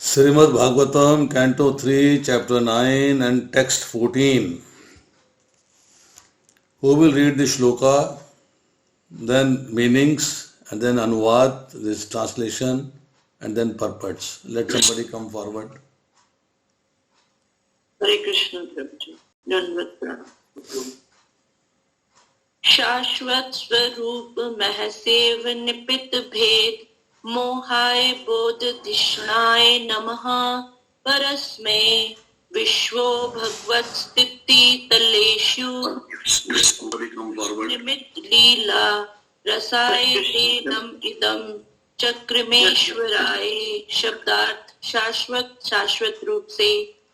Srimad Bhagavatam, Canto 3, Chapter 9 and Text 14. Who will read the shloka, then meanings, and then anuvad, this translation, and then purports? Let somebody come forward. Hare Krishna Prabhuji. Dandavat pranam. शाश्वत स्वरूप महसेव निपित भेद मोहाय बोध धिषणाय नमः परस्मै विश्वो भगवत स्थिति तलेषु निमित्त लीला रसाय देदम इदम चक्रमेश्वराय। शब्दार्थ शाश्वत रूप से,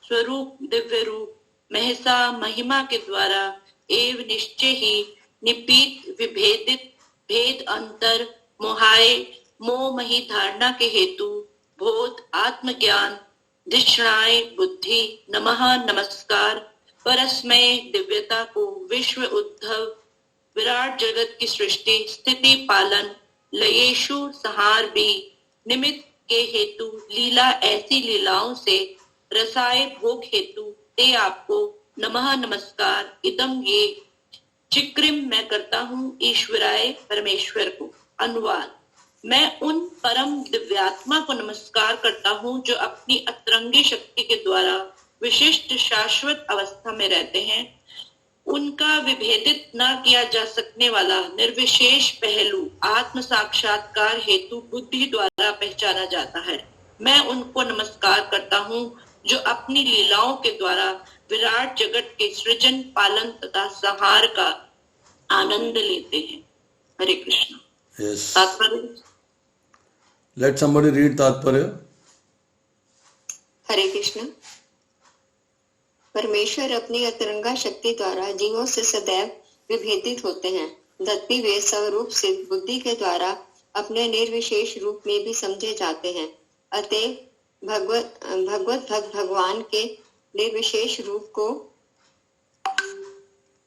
स्वरूप दिव्य रूप, महसा महिमा के द्वारा, एव निश्चय ही, निपीत विभेदित भेद अंतर, मोहाय मोहमयी धारणा के हेतु, बोध आत्मज्ञान, धिषणाय बुद्धि, नमः नमस्कार, परस्मय दिव्यता को, विश्व उद्धव विराट जगत की सृष्टि स्थिति पालन, लयेशु संहार भी, निमित्त के हेतु, लीला ऐसी लीलाओं से, रसाय भोग हेतु, ते आपको नमः नमस्कार, इदम ये, चिक्रिम मैं करता हूँ, ईश्वराय परमेश्वर को। अनुवाद: मैं उन परम दिव्यात्मा को नमस्कार करता हूँ जो अपनी अतरंगी शक्ति के द्वारा विशिष्ट शाश्वत अवस्था में रहते हैं। उनका विभेदित न किया जा सकने वाला निर्विशेष पहलू आत्म साक्षात्कार हेतु बुद्धि द्वारा पहचाना जाता है। मैं उनको नमस्कार करता हूँ जो अपनी लीलाओं के द्वारा विराट जगत के सृजन पालन तथा संहार का आनंद लेते हैं। हरे कृष्ण। Yes. तात्पर्य। Let somebody read तात्पर्य. हरे कृष्ण। परमेश्वर अपनी अतरंगा शक्ति द्वारा जीवों से सदैव विभेदित होते हैं, तथापि वे स्वरूप सिद्ध बुद्धि के द्वारा अपने निर्विशेष रूप में भी समझे जाते हैं। अतः भगवत भक्त भगवान के निर्विशेष रूप को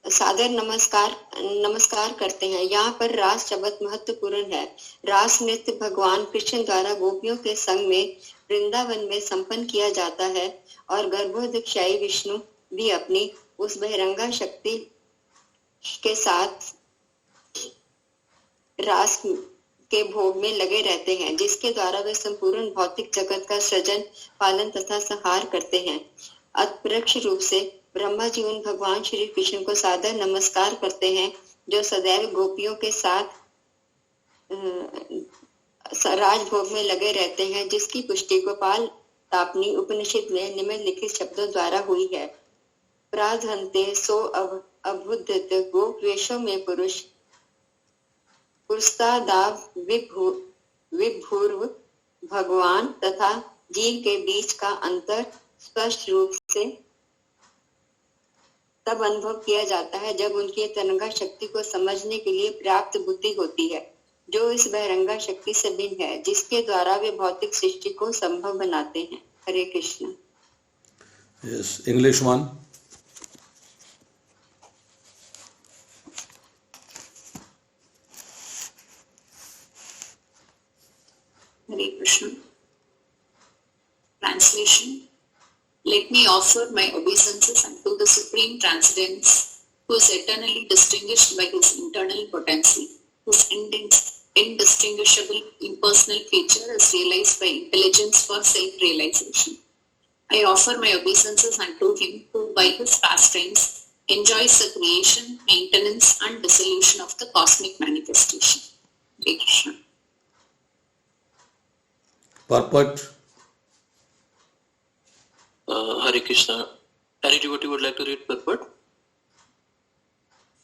सादर नमस्कार करते हैं। यहाँ पर रास शब्द महत्वपूर्ण है। रास नृत्य भगवान कृष्ण द्वारा गोपियों के संग में वृंदावन में संपन्न किया जाता है और गर्भोदक्षायी विष्णु भी अपनी उस बहिरंगा शक्ति के साथ रास के भोग में लगे रहते हैं, जिसके द्वारा वे संपूर्ण भौतिक जगत का सृजन पालन तथा संहार करते हैं। अप्रत्यक्ष रूप से ब्रह्मा जी उन भगवान श्री कृष्ण को सादर नमस्कार करते हैं जो सदैव गोपियों के साथ राजभोग में लगे रहते हैं, जिसकी पुष्टि गोपाल तापनी उपनिषद में निम्नलिखित शब्दों द्वारा हुई है। प्राधन्ते सो अभुद्यत गोप वेशों में पुरुष पुरस्तादाव विभूर्व भगवान तथा जीव के बीच का अंतर स्पष्ट रूप से तब अनुभव किया जाता है जब उनकी तरंगा शक्ति को समझने के लिए पर्याप्त बुद्धि होती है, जो इस बहिरंगा शक्ति से भिन्न है, जिसके द्वारा वे भौतिक सृष्टि को संभव बनाते हैं। हरे Krishna. Yes, English one. Hare Krishna. Translation. Let me offer my obeisances unto the Supreme Transcendence, who is eternally distinguished by his internal potency, whose indistinguishable impersonal feature is realized by intelligence for self-realization. I offer my obeisances unto him who, by his pastimes, enjoys the creation, maintenance and dissolution of the cosmic manifestation. Hare Krishna. Purport. Hare Krishna. Any devotee would like to read purport?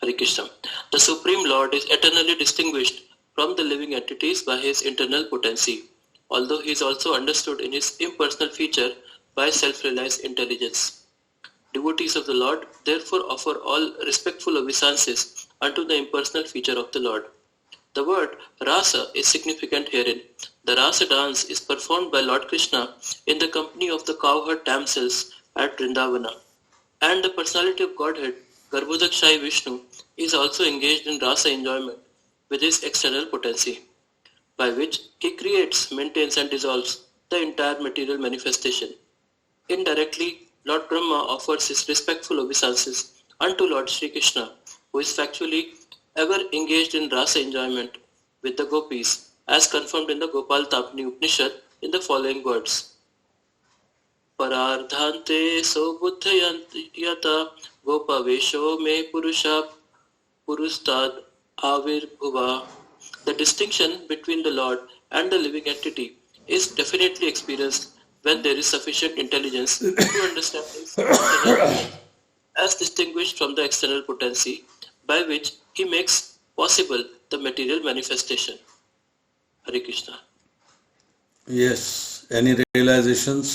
Hare Krishna. The Supreme Lord is eternally distinguished from the living entities by his internal potency, although he is also understood in his impersonal feature by self-realized intelligence. Devotees of the Lord therefore offer all respectful obeisances unto the impersonal feature of the Lord. The word rasa is significant herein. The rasa dance is performed by Lord Krishna in the company of the cowherd damsels at Vrindavana, and the personality of Godhead, Garbhodakshai Vishnu, is also engaged in rasa enjoyment with his external potency, by which he creates, maintains and dissolves the entire material manifestation. Indirectly, Lord Brahma offers his respectful obeisances unto Lord Sri Krishna, who is factually ever engaged in rasa enjoyment with the gopis, as confirmed in the Gopal Tapani Upanishad in the following words. Parardhante sobuddhayata gopavesho me purusha purustad avirbhuva. The distinction between the Lord and the living entity is definitely experienced when there is sufficient intelligence to understand his internal, as distinguished from the external potency by which he makes possible the material manifestation. Hare Krishna. Yes, any realizations?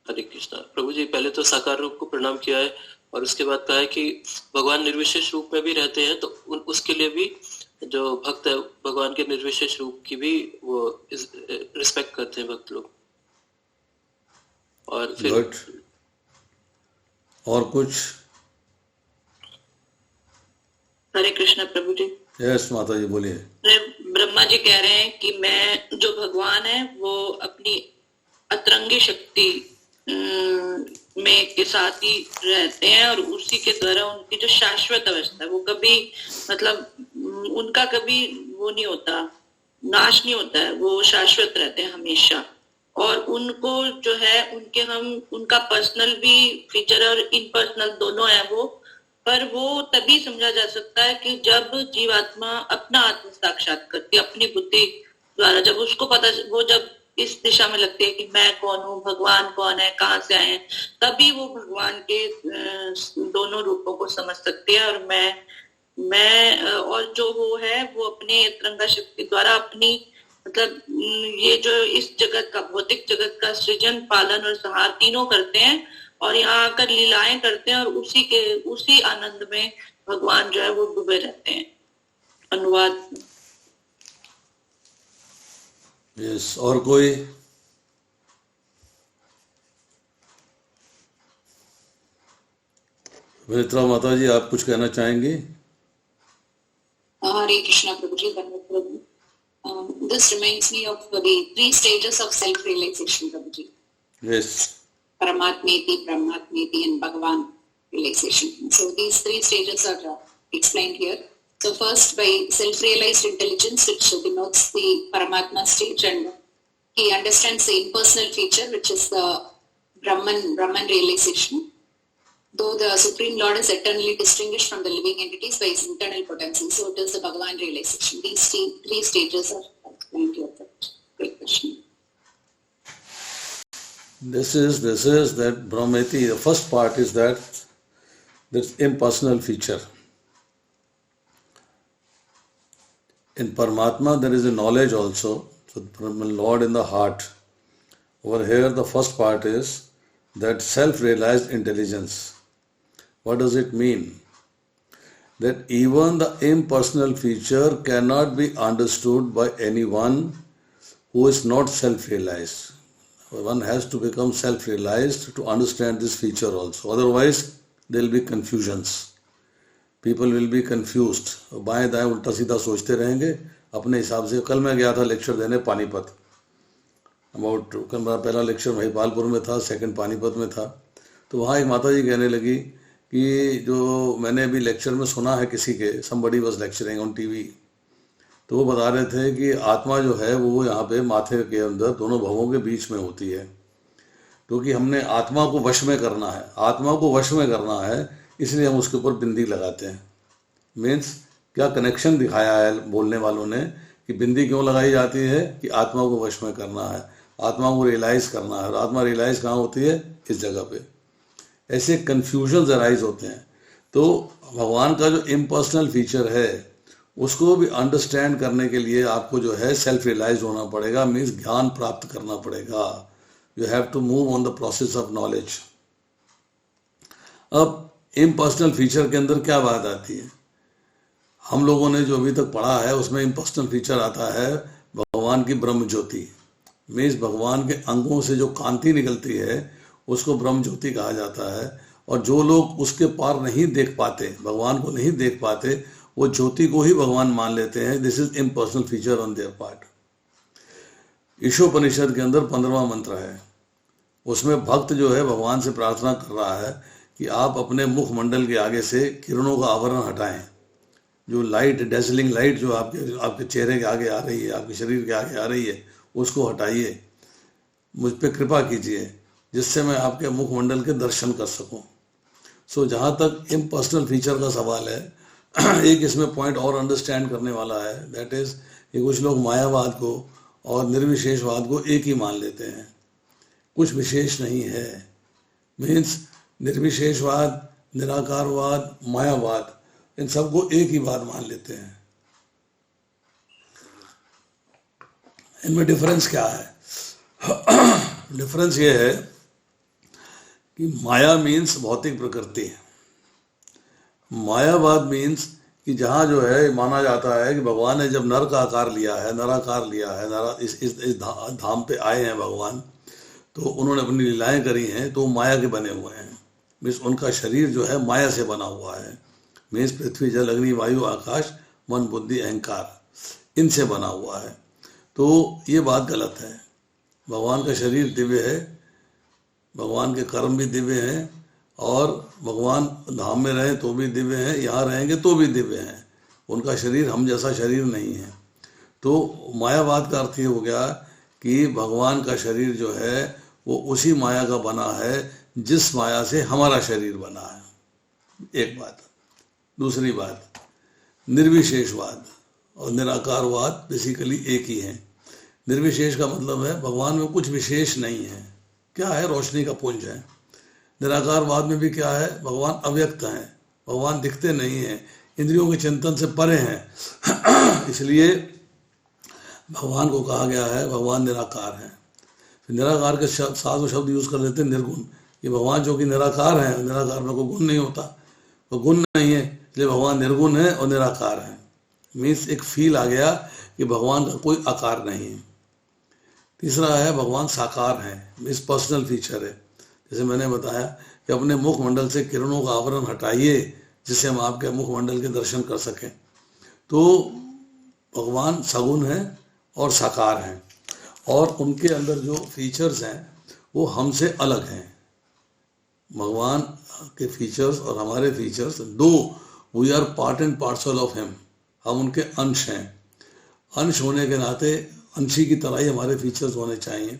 हरे कृष्णा। प्रभु जी पहले तो साकार रूप को प्रणाम किया है और उसके बाद कहा है कि भगवान निर्विशेष रूप में भी रहते हैं, तो उसके लिए भी जो भक्त है भगवान के निर्विशेष रूप की भी वो रिस्पेक्ट करते हैं भक्त लोग। और फिर Good. और कुछ? हरे कृष्णा प्रभु जी। यस माता जी बोलिए। ब्रह्मा जी कह रहे हैं कि मैं जो भगवान है वो अपनी अतरंगी शक्ति में के साथ ही रहते हैं और उसी के द्वारा उनकी जो शाश्वत अवस्था है वो कभी मतलब उनका कभी वो नहीं होता, नाश नहीं होता है, वो शाश्वत रहते हैं हमेशा। और उनको जो है उनके हम उनका पर्सनल भी फीचर और इनपर्सनल दोनों है वो, पर वो तभी समझा जा सकता है कि जब जीवात्मा अपना आत्म साक्षात करती है अपनी बुद्धि द्वारा, जब उसको पता वो जब इस दिशा में लगती है कि मैं कौन हूँ, भगवान कौन है, कहाँ से आए हैं, तभी वो भगवान के दोनों रूपों को समझ सकते हैं। और मैं और जो वो है वो अपने अतरंगा शक्ति द्वारा अपनी मतलब ये जो इस जगत का भौतिक जगत का सृजन पालन और संहार तीनों करते हैं और यहाँ आकर लीलाएं करते हैं और उसी आनंद में भगवान जो है वो डूबे रहते हैं। अनुवाद। यस, और कोई? विनित्रा माता जी आप कुछ कहना चाहेंगी? Hare Krishna Prabhuji, Prabhu. This reminds me of the 3 stages of self-realization, Prabhuji. Yes. Paramatmeti, Brahmatmeti and Bhagavan realization. So these 3 stages are explained here. So first by self-realized intelligence, which denotes the Paramatma stage, and he understands the impersonal feature, which is the Brahman realization. Though the Supreme Lord is eternally distinguished from the living entities by his internal potency, so it is the Bhagavan realization. These 3 stages are explained here. Great question. This is that Brahmeti. The first part is that this impersonal feature. In Paramatma there is a knowledge also. So from the Lord in the heart. Over here the first part is that self-realized intelligence. What does it mean? That even the impersonal feature cannot be understood by anyone who is not self-realized. One has to become self-realized to understand this feature also. Otherwise, there will be confusions. People will be confused. बाएं दाएं उल्टा सीधा सोचते रहेंगे अपने हिसाब से। कल मैं गया था लेक्चर देने पानीपत। पहला लेक्चर महिपालपुर में था, सेकंड पानीपत में था। तो वहाँ एक माता जी कहने लगी कि जो मैंने अभी लेक्चर में सुना है किसी के, somebody was lecturing on TV, तो वो बता रहे थे कि आत्मा जो है वो यहाँ पे माथे के अंदर दोनों भवों के बीच में होती है, क्योंकि हमने आत्मा को वश में करना है। आत्मा को वश में करना है इसलिए हम उसके ऊपर बिंदी लगाते हैं। मीन्स क्या कनेक्शन दिखाया है बोलने वालों ने कि बिंदी क्यों लगाई जाती है? कि आत्मा को वश में करना है, आत्मा को रियलाइज करना है। और आत्मा रियलाइज कहाँ होती है? इस जगह पे। ऐसे कन्फ्यूजन अराइज होते हैं। तो भगवान का जो इम्पर्सनल फीचर है उसको भी अंडरस्टैंड करने के लिए आपको जो है सेल्फ रियलाइज होना पड़ेगा, मीन्स ज्ञान प्राप्त करना पड़ेगा। You have to move on the process of knowledge. अब इम्पर्सनल फीचर के अंदर क्या बात आती है? हम लोगों ने जो अभी तक पढ़ा है उसमें इम्पर्सनल फीचर आता है भगवान की ब्रह्म ज्योति। मीन्स भगवान के अंगों से जो कांति निकलती है उसको ब्रह्म ज्योति कहा जाता है। और जो लोग उसके पार नहीं देख पाते, भगवान को नहीं देख पाते, वो ज्योति को ही भगवान मान लेते हैं। This is impersonal feature on their part. Ishopanishad के अंदर 15वां मंत्र है, उसमें भक्त जो है भगवान से प्रार्थना कर रहा है कि आप अपने मुखमंडल के आगे से किरणों का आवरण हटाएं। जो लाइट, डेजलिंग लाइट जो आपके चेहरे के आगे आ रही है, आपके शरीर के आगे आ रही है, उसको हटाइए, मुझ पे कृपा कीजिए जिससे मैं आपके मुखमंडल के दर्शन कर सकूं। सो जहाँ तक इम्पर्सनल फीचर का सवाल है, एक इसमें पॉइंट और अंडरस्टैंड करने वाला है, दैट इज कि कुछ लोग मायावाद को और निर्विशेषवाद को एक ही मान लेते हैं। कुछ विशेष नहीं है। मीन्स निर्विशेषवाद, निराकारवाद, मायावाद, इन सबको एक ही बात मान लेते हैं। इनमें डिफरेंस क्या है? डिफरेंस ये है कि माया मीन्स भौतिक प्रकृति, मायावाद मीन्स कि जहाँ जो है माना जाता है कि भगवान ने जब नर का आकार लिया है, नराकार लिया है, इस धाम पे आए हैं भगवान, तो उन्होंने अपनी लीलाएं करी हैं, तो माया के बने हुए हैं। मीन्स उनका शरीर जो है माया से बना हुआ है। मीन्स पृथ्वी, जल, अग्नि, वायु, आकाश, मन, बुद्धि, अहंकार, इनसे बना हुआ है। तो ये बात गलत है। भगवान का शरीर दिव्य है, भगवान के कर्म भी दिव्य हैं, और भगवान धाम में रहें तो भी दिव्य हैं, यहाँ रहेंगे तो भी दिव्य हैं। उनका शरीर हम जैसा शरीर नहीं है। तो मायावाद का अर्थ ये हो गया कि भगवान का शरीर जो है वो उसी माया का बना है जिस माया से हमारा शरीर बना है। एक बात। दूसरी बात, निर्विशेषवाद और निराकारवाद बेसिकली एक ही है। निर्विशेष का मतलब है भगवान में कुछ विशेष नहीं है। क्या है? रोशनी का पुंज है। निराकारवाद में भी क्या है? भगवान अव्यक्त हैं, भगवान दिखते नहीं हैं, इंद्रियों के चिंतन से परे हैं। इसलिए भगवान को कहा गया है भगवान निराकार है। फिर निराकार के साथ वो शब्द यूज कर लेते हैं निर्गुण, कि भगवान जो कि निराकार है, निराकार में कोई गुण नहीं होता, वो गुण नहीं है, इसलिए भगवान निर्गुण है और निराकार है। मीन्स एक फील आ गया कि भगवान का कोई आकार नहीं है। तीसरा है भगवान साकार है, मीन्स पर्सनल फीचर है। जैसे मैंने बताया कि अपने मुखमंडल से किरणों का आवरण हटाइए जिससे हम आपके मुखमंडल के दर्शन कर सकें। तो भगवान सगुण है और साकार हैं, और उनके अंदर जो फीचर्स हैं वो हमसे अलग हैं। भगवान के फीचर्स और हमारे फीचर्स दो, we are part and parcel of him, हम उनके अंश हैं। अंश होने के नाते अंशी की तरह ही हमारे फीचर्स होने चाहिए,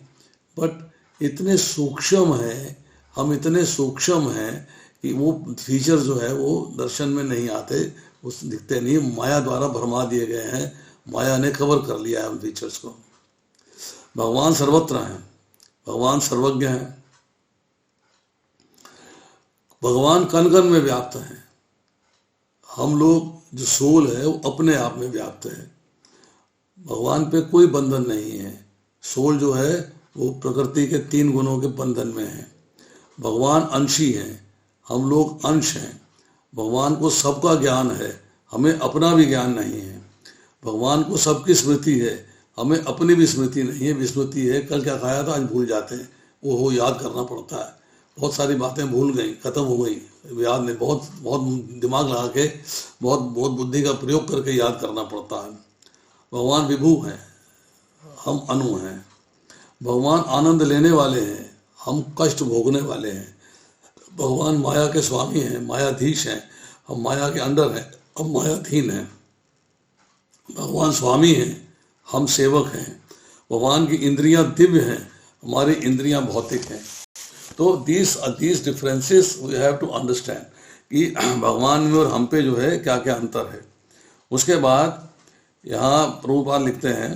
बट इतने सूक्ष्म हैं, हम इतने सूक्ष्म हैं कि वो फीचर जो है वो दर्शन में नहीं आते, उस दिखते नहीं, माया द्वारा भरमा दिए गए हैं, माया ने कवर कर लिया है उन फीचर्स को। भगवान सर्वत्र हैं, भगवान सर्वज्ञ हैं, भगवान कण कण में व्याप्त हैं। हम लोग जो सोल है वो अपने आप में व्याप्त है, भगवान पे कोई बंधन नहीं है। सोल जो है वो प्रकृति के 3 गुणों के बंधन में है। भगवान अंशी हैं, हम लोग अंश हैं। भगवान को सबका ज्ञान है, हमें अपना भी ज्ञान नहीं है। भगवान को सबकी स्मृति है, हमें अपनी भी स्मृति नहीं है। विस्मृति है, कल क्या खाया था आज भूल जाते हैं, वो याद करना पड़ता है। बहुत सारी बातें भूल गई, खत्म हो गई, याद नहीं, बहुत दिमाग लगा के, बहुत बुद्धि का प्रयोग करके याद करना पड़ता है। भगवान विभू हैं, हम अनु हैं। भगवान आनंद लेने वाले हैं, हम कष्ट भोगने वाले हैं। भगवान माया के स्वामी हैं, मायाधीश हैं, हम माया के अंडर हैं, हम मायाधीन हैं। भगवान स्वामी हैं, हम सेवक हैं। भगवान की इंद्रियां दिव्य हैं, हमारी इंद्रियां भौतिक हैं। तो these differences we have to understand कि भगवान में और हम पे जो है क्या क्या अंतर है। उसके बाद यहाँ प्रभुपाद लिखते हैं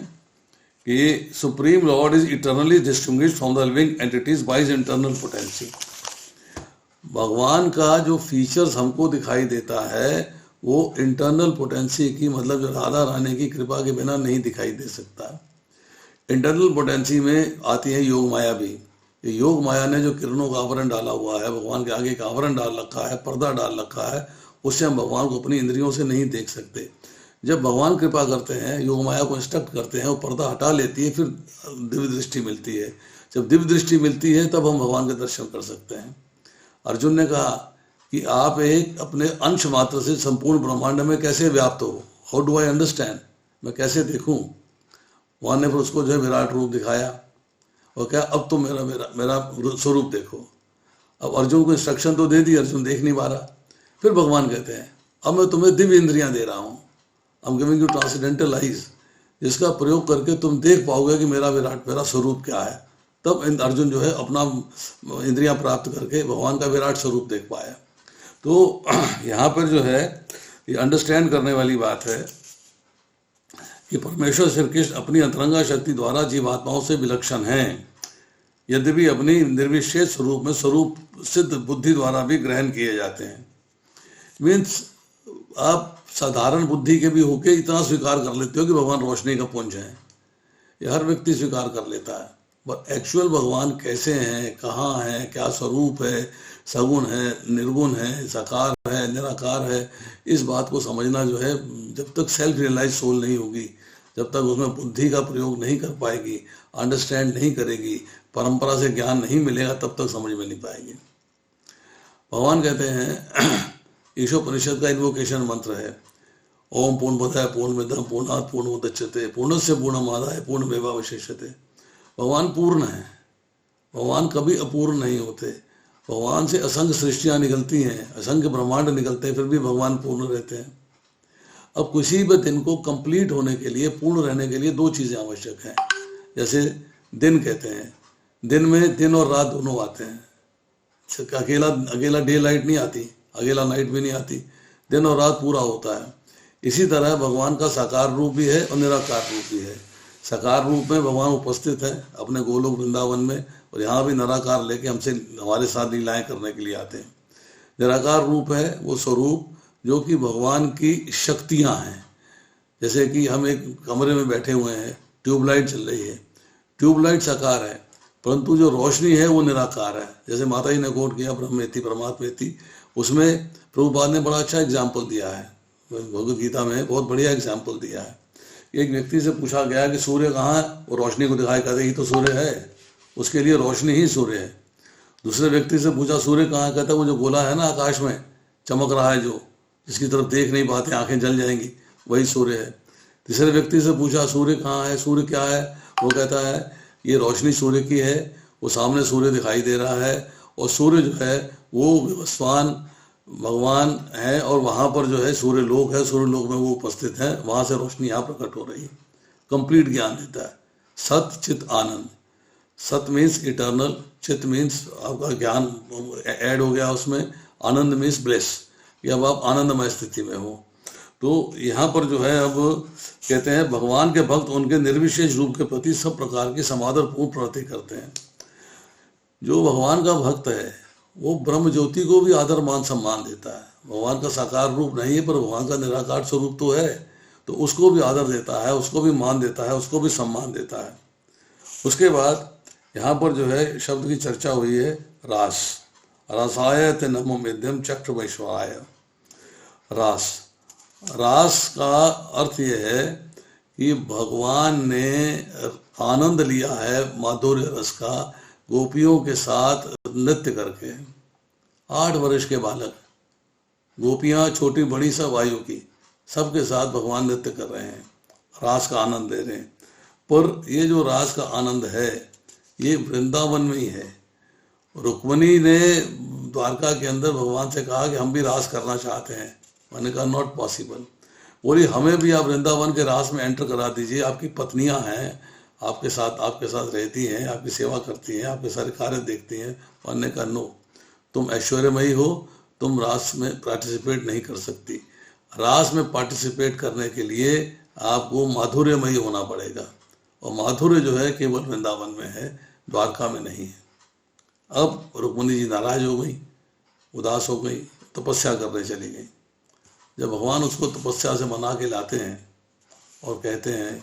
कि supreme Lord is eternally distinguished from the living entities by his internal potency. भगवान का जो फीचर्स हमको दिखाई देता है वो इंटरनल पोटेंसी की, मतलब जो राधा रानी की कृपा के बिना नहीं दिखाई दे सकता। इंटरनल पोटेंसी में आती है योग माया भी। योग माया ने जो किरणों का आवरण डाला हुआ है, भगवान के आगे एक आवरण डाल रखा है, पर्दा डाल रखा है, उससे हम भगवान को अपनी इंद्रियों से नहीं देख सकते। जब भगवान कृपा करते हैं, योग माया को इंस्ट्रक्ट करते हैं, वो पर्दा हटा लेती है, फिर दिव्य दृष्टि मिलती है। जब दिव्य दृष्टि मिलती है तब हम भगवान के दर्शन कर सकते हैं। अर्जुन ने कहा कि आप एक अपने अंश मात्र से संपूर्ण ब्रह्मांड में कैसे व्याप्त हो, हाउ डू आई अंडरस्टैंड, मैं कैसे देखूं। वहां ने फिर उसको जो है विराट रूप दिखाया और क्या अब तो मेरा मेरा मेरा स्वरूप देखो। अब अर्जुन को इंस्ट्रक्शन तो दे दी, अर्जुन देख नहीं पा रहा। फिर भगवान कहते हैं अब मैं तुम्हें दिव्य इंद्रियां दे रहा हूँ, I am giving you transcendental eyes, जिसका प्रयोग करके तुम देख पाओगे कि मेरा विराट, मेरा स्वरूप क्या है। तब अर्जुन जो है अपना इंद्रियां प्राप्त करके भगवान का विराट स्वरूप देख पाया। तो यहाँ पर जो है ये अंडरस्टैंड करने वाली बात है कि परमेश्वर श्री कृष्ण अपनी अंतरंगा शक्ति द्वारा जीवात्माओं से विलक्षण हैं, यद्यपि अपनी निर्विशेष स्वरूप में स्वरूप सिद्ध बुद्धि द्वारा भी ग्रहण किए जाते हैं। मीन्स आप साधारण बुद्धि के भी होके इतना स्वीकार कर लेते हो कि भगवान रोशनी का पुंज है, ये हर व्यक्ति स्वीकार कर लेता है। बट एक्चुअल भगवान कैसे हैं, कहाँ हैं, क्या स्वरूप है, सगुण है, निर्गुण है, साकार है, निराकार है, इस बात को समझना जो है जब तक सेल्फ रियलाइज सोल नहीं होगी, जब तक उसमें बुद्धि का प्रयोग नहीं कर पाएगी, अंडरस्टैंड नहीं करेगी, परंपरा से ज्ञान नहीं मिलेगा, तब तक समझ में नहीं पाएगी। भगवान कहते हैं ईशोपनिषद का इन्वोकेशन मंत्र है, ओम पूर्णमदः पूर्णमिदं पूर्णात् पूर्णमुदच्यते पूर्णस्य पूर्णमादाय पूर्णमेवावशिष्यते। भगवान पूर्ण है, भगवान कभी अपूर्ण नहीं होते। भगवान से असंख्य सृष्टियाँ निकलती हैं, असंख्य ब्रह्मांड निकलते हैं, फिर भी भगवान पूर्ण रहते हैं। अब किसी भी दिन को कंप्लीट होने के लिए, पूर्ण रहने के लिए दो चीज़ें आवश्यक हैं। जैसे दिन कहते हैं, दिन में दिन और रात दोनों आते हैं, अकेला डे लाइट नहीं आती, अकेला नाइट भी नहीं आती, दिन और रात पूरा होता है। इसी तरह भगवान का साकार रूप भी है और निराकार रूप भी है। साकार रूप में भगवान उपस्थित है अपने गोलोक वृंदावन में, और यहाँ भी निराकार लेके हमसे हमारे साथ लीलाएं करने के लिए आते हैं। निराकार रूप है वो स्वरूप जो कि भगवान की शक्तियाँ हैं। जैसे कि हम एक कमरे में बैठे हुए हैं, ट्यूबलाइट चल रही है, ट्यूबलाइट साकार है, परंतु जो रोशनी है वो निराकार है। जैसे माता जी ने कोट किया ब्रह्मेति परमात्मेति, उसमें प्रभुपाद ने बड़ा अच्छा एग्जाम्पल दिया है, भगवद गीता में बहुत बढ़िया एग्जाम्पल दिया है। एक व्यक्ति से पूछा गया कि सूर्य कहाँ है, वो रोशनी को दिखाई, कहते ही तो सूर्य है, उसके लिए रोशनी ही सूर्य है। दूसरे व्यक्ति से पूछा सूर्य कहाँ है, कहता वो जो गोला है ना आकाश में चमक रहा है, जो जिसकी तरफ देख नहीं पाते, आंखें जल जाएंगी, वही सूर्य है। तीसरे व्यक्ति से पूछा सूर्य कहाँ है, सूर्य क्या है, वो कहता है ये रोशनी सूर्य की है, वो सामने सूर्य दिखाई दे रहा है, और सूर्य जो है वो विवस्वान भगवान है, और वहाँ पर जो है सूर्य लोक है, सूर्य लोक में वो उपस्थित है, वहाँ से रोशनी यहाँ प्रकट हो रही है। कंप्लीट ज्ञान देता है। सत चित आनंद, सत मीन्स इटर्नल, चित मीन्स आपका ज्ञान ऐड हो गया उसमें, आनंद मीन्स ब्लेस, कि अब आप आनंदमय स्थिति में हो। तो यहाँ पर जो है अब कहते हैं भगवान के भक्त उनके निर्विशेष रूप के प्रति सब प्रकार की समादरपूर्ण प्रवृत्ति करते हैं। जो भगवान का भक्त है वो ब्रह्म ज्योति को भी आदर मान सम्मान देता है। भगवान का साकार रूप नहीं है, पर भगवान का निराकार स्वरूप तो है, तो उसको भी आदर देता है, उसको भी मान देता है, उसको भी सम्मान देता है। उसके बाद यहाँ पर जो है शब्द की चर्चा हुई है रास, रसाय ते नमो मेध्यम चक्र वैश्वाय। रास, रास का अर्थ ये है कि भगवान ने आनंद लिया है माधुर्य रस का गोपियों के साथ नृत्य करके। 8 वर्ष के बालक, गोपियां छोटी बड़ी सब आयु की, सबके साथ भगवान नृत्य कर रहे हैं, रास का आनंद ले रहे हैं। पर ये जो रास का आनंद है ये वृंदावन में ही है। रुक्मिणी ने द्वारका के अंदर भगवान से कहा कि हम भी रास करना चाहते हैं। मैंने कहा नॉट पॉसिबल। बोली हमें भी आप वृंदावन के रास में एंटर करा दीजिए, आपकी पत्नियां हैं, आपके साथ रहती हैं, आपकी सेवा करती हैं, आपके सारे कार्य देखती हैं। मैंने कहा नो, तुम ऐश्वर्यमयी हो, तुम रास में पार्टिसिपेट नहीं कर सकती। रास में पार्टिसिपेट करने के लिए आपको माधुर्यमयी होना पड़ेगा, और माधुर्य जो है केवल वृंदावन में है, द्वारका में नहीं है। अब रुक्मिणी जी नाराज हो गई, उदास हो गई, तपस्या करने चली गई। जब भगवान उसको तपस्या से मना के लाते हैं और कहते हैं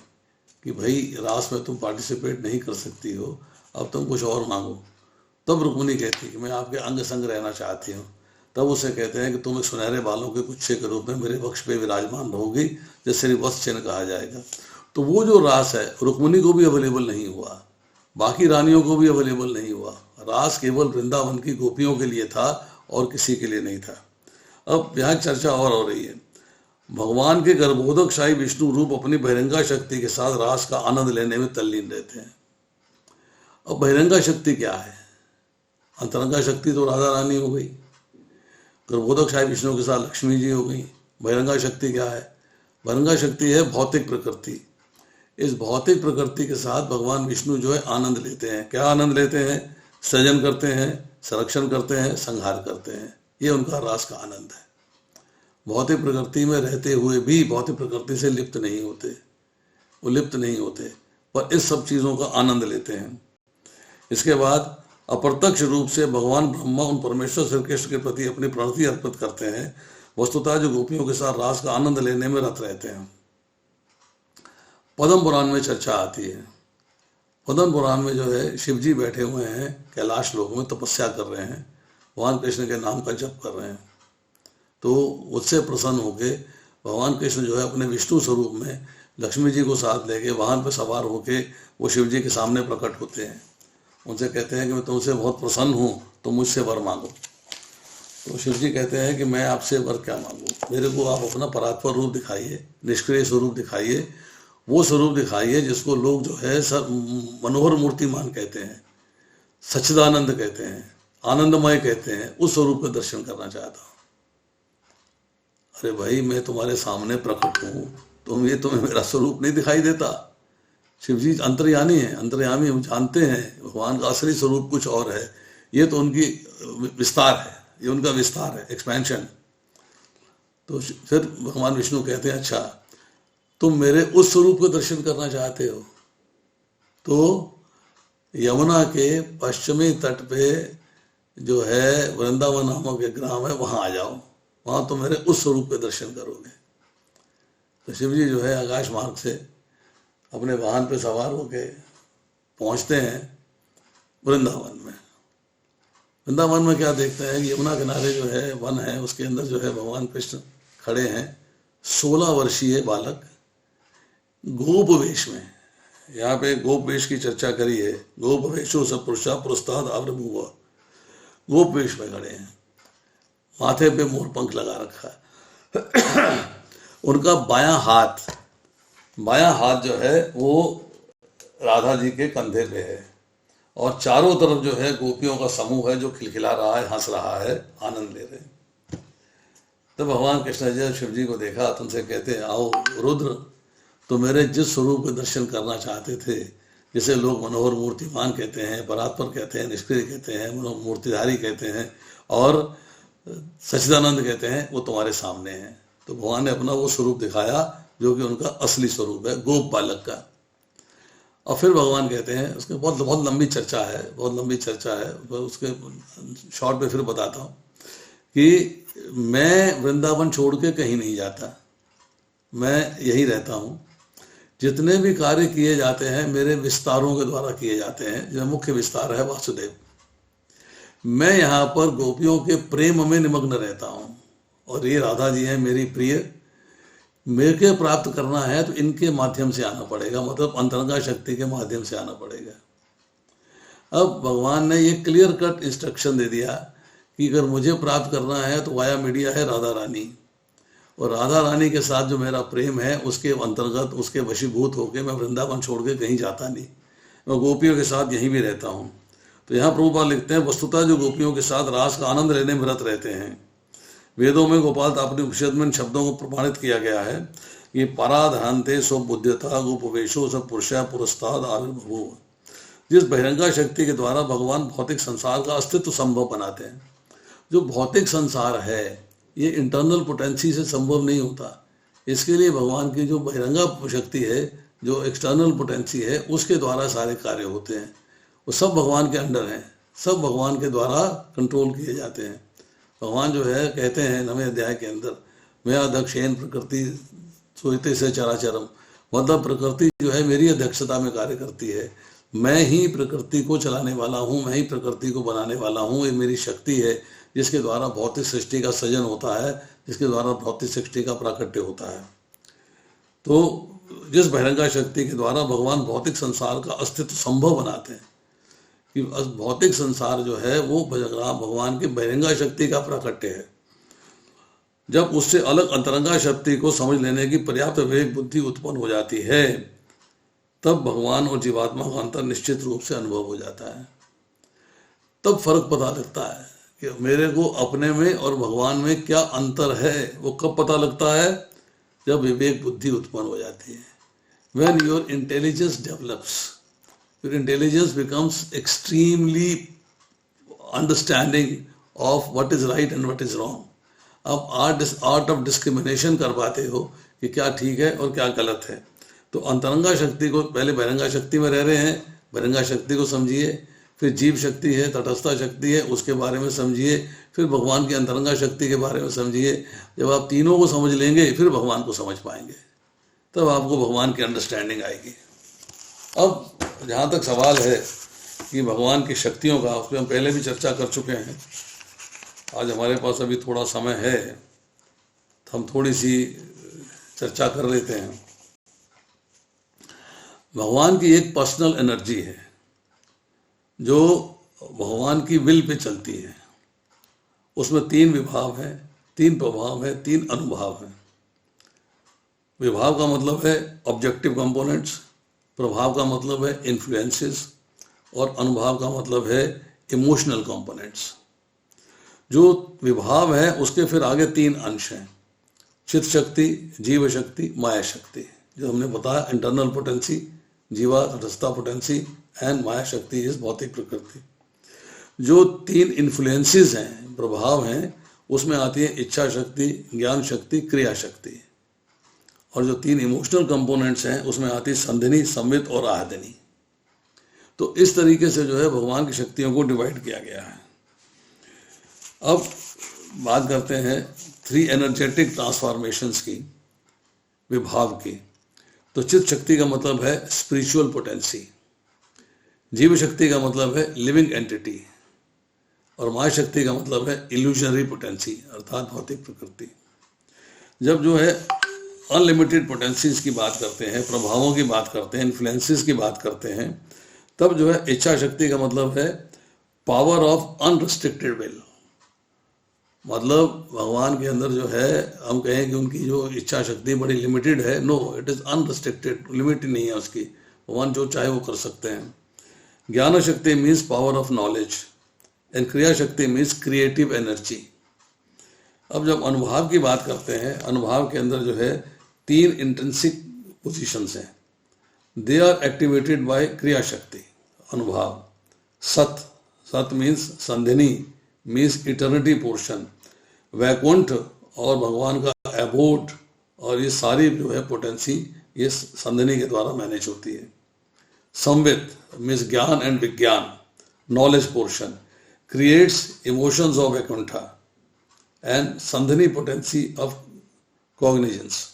कि भाई रास में तुम पार्टिसिपेट नहीं कर सकती हो, अब तुम कुछ और मांगो, तब रुक्मिणी कहती है कि मैं आपके अंग संग रहना चाहती हूँ। तब उसे कहते हैं कि तुम एक सुनहरे बालों के गुच्छे के रूप में मेरे वक्ष पे विराजमान रहोगी, जैसे वत्स चिन्ह कहा जाएगा। तो वो जो रास है रुक्मिणी को भी अवेलेबल नहीं हुआ, बाकी रानियों को भी अवेलेबल नहीं हुआ। रास केवल वृंदावन की गोपियों के लिए था, और किसी के लिए नहीं था। अब यहाँ चर्चा और हो रही है। भगवान के गर्भोदक शाही विष्णु रूप अपनी बहिरंगा शक्ति के साथ रास का आनंद लेने में तल्लीन रहते हैं। अब बहिरंगा शक्ति क्या है? अंतरंगा शक्ति तो राधा रानी हो गई, गर्भोदक शाही विष्णु के साथ लक्ष्मी जी हो गई। बहिरंगा शक्ति क्या है? बहिरंगा शक्ति है भौतिक प्रकृति। इस भौतिक प्रकृति के साथ भगवान विष्णु जो है आनंद लेते हैं। क्या आनंद लेते हैं? सृजन करते हैं, संरक्षण करते हैं, संहार करते हैं। ये उनका रास का आनंद है। भौतिक प्रकृति में रहते हुए भी भौतिक प्रकृति से लिप्त नहीं होते, वो लिप्त नहीं होते, पर इस सब चीज़ों का आनंद लेते हैं। इसके बाद अप्रत्यक्ष रूप से भगवान ब्रह्मा उन परमेश्वर श्री कृष्ण के प्रति अपनी प्रणति अर्पित करते हैं। वस्तुतः जो गोपियों के साथ रास का आनंद लेने में रत रहते हैं। पद्म पुराण में चर्चा आती है। पद्म पुराण में जो है शिव जी बैठे हुए हैं कैलाश लोक में, तपस्या कर रहे हैं, भगवान कृष्ण के नाम का जप कर रहे हैं। तो उससे प्रसन्न होके भगवान कृष्ण जो है अपने विष्णु स्वरूप में लक्ष्मी जी को साथ लेके वाहन पर सवार होके वो शिव जी के सामने प्रकट होते हैं। उनसे कहते हैं कि मैं तुमसे बहुत प्रसन्न हूँ, तो मुझसे वर मांगो। तो शिव जी कहते हैं कि मैं आपसे वर क्या मांगूँ, मेरे को आप अपना परात्पर रूप दिखाइए, निष्क्रिय स्वरूप दिखाइए, वो स्वरूप दिखाइए जिसको लोग जो है मनोहर मूर्तिमान कहते हैं, सच्चिदानंद कहते हैं, आनंदमय कहते हैं। उस स्वरूप का दर्शन करना चाहता हूँ। अरे भाई, मैं तुम्हारे सामने प्रकट हूँ, तुम्हें मेरा स्वरूप नहीं दिखाई देता? शिव जी अंतर्यामी है, अंतर्यामी हम जानते हैं, भगवान का असली स्वरूप कुछ और है। ये तो उनकी विस्तार है, ये उनका विस्तार है, एक्सपेंशन। तो फिर भगवान विष्णु कहते हैं अच्छा तुम मेरे उस स्वरूप को दर्शन करना चाहते हो तो यमुना के पश्चिमी तट पे जो है वृंदावन नामक एक ग्राम है, वहां आ जाओ, वहां तुम मेरे उस स्वरूप के दर्शन करोगे। तो शिव जी जो है आकाश मार्ग से अपने वाहन पे सवार होके पहुंचते हैं वृंदावन में। वृंदावन में क्या देखते हैं कि यमुना किनारे जो है वन है, उसके अंदर जो है भगवान कृष्ण खड़े हैं। 16 वर्षीय बालक गोप वेश में, यहाँ पे गोप वेश की चर्चा करी है। गोप वेशो सब पुरुषा पुरस्ताद आव्रभूव, गोप वेश में खड़े हैं, माथे पे मोर पंख लगा रखा है। उनका बायां हाथ जो है वो राधा जी के कंधे पे है और चारों तरफ जो है गोपियों का समूह है जो खिलखिला रहा है, हंस रहा है, आनंद ले रहे हैं। तो भगवान कृष्ण जी शिव जी को देखा तो उनसे कहते हैं आओ रुद्र, तो मेरे जिस स्वरूप के दर्शन करना चाहते थे, जिसे लोग मनोहर मूर्तिमान कहते हैं, परात्पर कहते हैं, निष्क्रिय कहते हैं, मूर्तिधारी कहते हैं और सच्चिदानंद कहते हैं, वो तुम्हारे सामने है। तो भगवान ने अपना वो स्वरूप दिखाया जो कि उनका असली स्वरूप है, गोप बालक का। और फिर भगवान कहते हैं, उसके बहुत लंबी चर्चा है, उसके शॉर्ट में फिर बताता हूँ कि मैं वृंदावन छोड़ के कहीं नहीं जाता, मैं यही रहता हूँ। जितने भी कार्य किए जाते हैं मेरे विस्तारों के द्वारा किए जाते हैं। जो मुख्य विस्तार है वासुदेव, मैं यहाँ पर गोपियों के प्रेम में निमग्न रहता हूँ और ये राधा जी हैं मेरी प्रिय। मेरे के प्राप्त करना है तो इनके माध्यम से आना पड़ेगा, मतलब अंतरंगा शक्ति के माध्यम से आना पड़ेगा। अब भगवान ने ये क्लियर कट इंस्ट्रक्शन दे दिया कि अगर मुझे प्राप्त करना है तो वाया मीडिया है राधा रानी, और राधा रानी के साथ जो मेरा प्रेम है उसके अंतर्गत, उसके वशीभूत होकर मैं वृंदावन छोड़ के कहीं जाता नहीं, मैं गोपियों के साथ यहीं भी रहता हूँ। तो यहाँ प्रभुपाद लिखते हैं, वस्तुतः जो गोपियों के साथ रास का आनंद लेने में रत रहते हैं। वेदों में गोपाल तापनी उपनिषद में इन शब्दों को प्रमाणित किया गया है कि पराधरांते स्वबुद्ध्यता गोपवेशो सब पुरुषा पुरस्ताद आविर्भूव। जिस बहिरंगा शक्ति के द्वारा भगवान भौतिक संसार का अस्तित्व संभव बनाते हैं। जो भौतिक संसार है ये इंटरनल पोटेंसी से संभव नहीं होता। इसके लिए भगवान की जो बहिरंगा शक्ति है, जो एक्सटर्नल पोटेंसी है, उसके द्वारा सारे कार्य होते हैं। वो सब भगवान के अंडर हैं, सब भगवान के द्वारा कंट्रोल किए जाते हैं। भगवान जो है कहते हैं 9वें अध्याय के अंदर, मैं अध्यक्षेन प्रकृति सोचते से चराचरम, मतलब प्रकृति जो है मेरी अध्यक्षता में कार्य करती है। मैं ही प्रकृति को चलाने वाला हूँ, मैं ही प्रकृति को बनाने वाला हूँ। ये मेरी शक्ति है जिसके द्वारा भौतिक सृष्टि का सृजन होता है, जिसके द्वारा भौतिक सृष्टि का प्राकट्य होता है। तो जिस बहिरंगा शक्ति के द्वारा भगवान भौतिक संसार का अस्तित्व संभव बनाते हैं, कि भौतिक संसार जो है वो भगवान की बहिरंगा शक्ति का प्राकट्य है। जब उससे अलग अंतरंगा शक्ति को समझ लेने की पर्याप्त विवेक बुद्धि उत्पन्न हो जाती है, तब भगवान और जीवात्मा का अंतर निश्चित रूप से अनुभव हो जाता है। तब फर्क पता लगता है कि मेरे को अपने में और भगवान में क्या अंतर है। वो कब पता लगता है? जब विवेक बुद्धि उत्पन्न हो जाती है। When your intelligence develops, your intelligence becomes extremely understanding of what is right and what is wrong. अब आर्ट ऑफ डिस्क्रिमिनेशन कर पाते हो कि क्या ठीक है और क्या गलत है। तो अंतरंगा शक्ति को, पहले बहिरंगा शक्ति में रह रहे हैं, बहिरंगा शक्ति को समझिए, फिर जीव शक्ति है, तटस्था शक्ति है, उसके बारे में समझिए, फिर भगवान की अंतरंगा शक्ति के बारे में समझिए। जब आप तीनों को समझ लेंगे फिर भगवान को समझ पाएंगे, तब आपको भगवान की अंडरस्टैंडिंग आएगी। अब जहाँ तक सवाल है कि भगवान की शक्तियों का, उस पर हम पहले भी चर्चा कर चुके हैं। आज हमारे पास अभी थोड़ा समय है तो हम थोड़ी सी चर्चा कर लेते हैं। भगवान की एक पर्सनल एनर्जी है जो भगवान की विल पे चलती है। उसमें 3 विभाव हैं, 3 प्रभाव हैं, 3 अनुभाव हैं। विभाव का मतलब है ऑब्जेक्टिव कंपोनेंट्स, प्रभाव का मतलब है इन्फ्लुएंसेस, और अनुभाव का मतलब है इमोशनल कंपोनेंट्स। जो विभाव है उसके फिर आगे 3 अंश हैं, चित्त शक्ति, जीव शक्ति, माया शक्ति। जो हमने बताया, इंटरनल पोटेंसी, जीवा तटस्था पोटेंसी, एंड माया शक्ति इस भौतिक प्रकृति। जो 3 इन्फ्लुएंसेस हैं, प्रभाव हैं, उसमें आती है इच्छा शक्ति, ज्ञान शक्ति, क्रिया शक्ति। और जो 3 इमोशनल कंपोनेंट्स हैं उसमें आती संधिनी, संवित और आहदनी। तो इस तरीके से जो है भगवान की शक्तियों को डिवाइड किया गया है। अब बात करते हैं 3 एनर्जेटिक ट्रांसफॉर्मेशंस की, विभाव की। तो चित्त शक्ति का मतलब है स्पिरिचुअल पोटेंसी, जीव शक्ति का मतलब है लिविंग एंटिटी, और माया शक्ति का मतलब है इल्यूजनरी पोटेंसी अर्थात भौतिक प्रकृति। जब जो है अनलिमिटेड पोटेंसीज की बात करते हैं, प्रभावों की बात करते हैं, इन्फ्लुएंसेस की बात करते हैं, तब जो है इच्छा शक्ति का मतलब है पावर ऑफ अनरिस्ट्रिक्टेड विल। मतलब भगवान के अंदर जो है, हम कहें कि उनकी जो इच्छा शक्ति बड़ी लिमिटेड है, no, it is unrestricted, limit नहीं है उसकी। भगवान जो चाहे वो कर सकते हैं। ज्ञान शक्ति means power of knowledge, and क्रिया शक्ति मीन्स क्रिएटिव एनर्जी। अब जब अनुभाव की बात करते हैं, अनुभाव के अंदर जो है 3 इंट्रिंसिक पोजीशंस हैं। दे आर एक्टिवेटेड बाय क्रिया शक्ति, अनुभाव। सत मीन्स संधिनी, मीन्स इटर्निटी पोर्शन, वैकुंठ और भगवान का एबोड, और ये सारी जो है पोटेंसी ये संधिनी के द्वारा मैनेज होती है। संवित मीन्स ज्ञान एंड विज्ञान, knowledge portion, creates emotions of Vaikuntha, and संधिनी पोटेंसी ऑफ कॉग्निजेंस।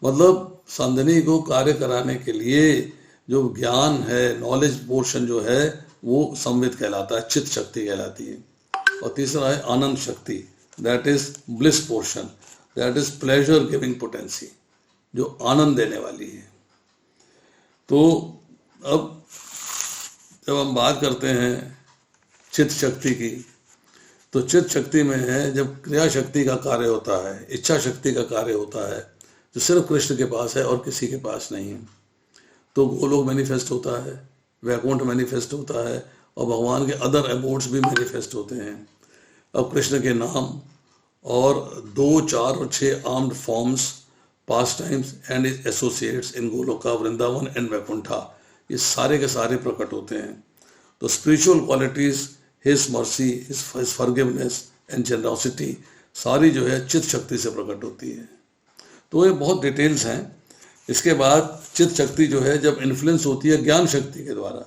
मतलब संधिनी को कार्य कराने के लिए जो ज्ञान है, नॉलेज पोर्शन जो है, वो संवित कहलाता है, चित्त शक्ति कहलाती है। और तीसरा है आनंद शक्ति, that is bliss portion, that is pleasure giving potency, जो आनंद देने वाली है। तो अब जब हम बात करते हैं चित्त शक्ति की, तो चित्त शक्ति में है जब क्रिया शक्ति का कार्य होता है, इच्छा शक्ति का कार्य होता है, जो सिर्फ कृष्ण के पास है और किसी के पास नहीं है। तो गोलोक मैनिफेस्ट होता है, वैकुंठ मैनिफेस्ट होता है, और भगवान के अदर एबोर्ड्स भी मैनिफेस्ट होते हैं। अब कृष्ण के नाम और 2, 4 और 6 armed forms, pastimes and his associates in Goloka, Vrindavan and Vaikuntha, ये सारे के सारे प्रकट होते हैं। तो spiritual qualities, his mercy, his forgiveness and generosity, सारी जो है चित्त शक्ति से प्रकट होती है। तो ये बहुत डिटेल्स हैं। इसके बाद चित्त शक्ति जो है जब इन्फ्लुएंस होती है ज्ञान शक्ति के द्वारा,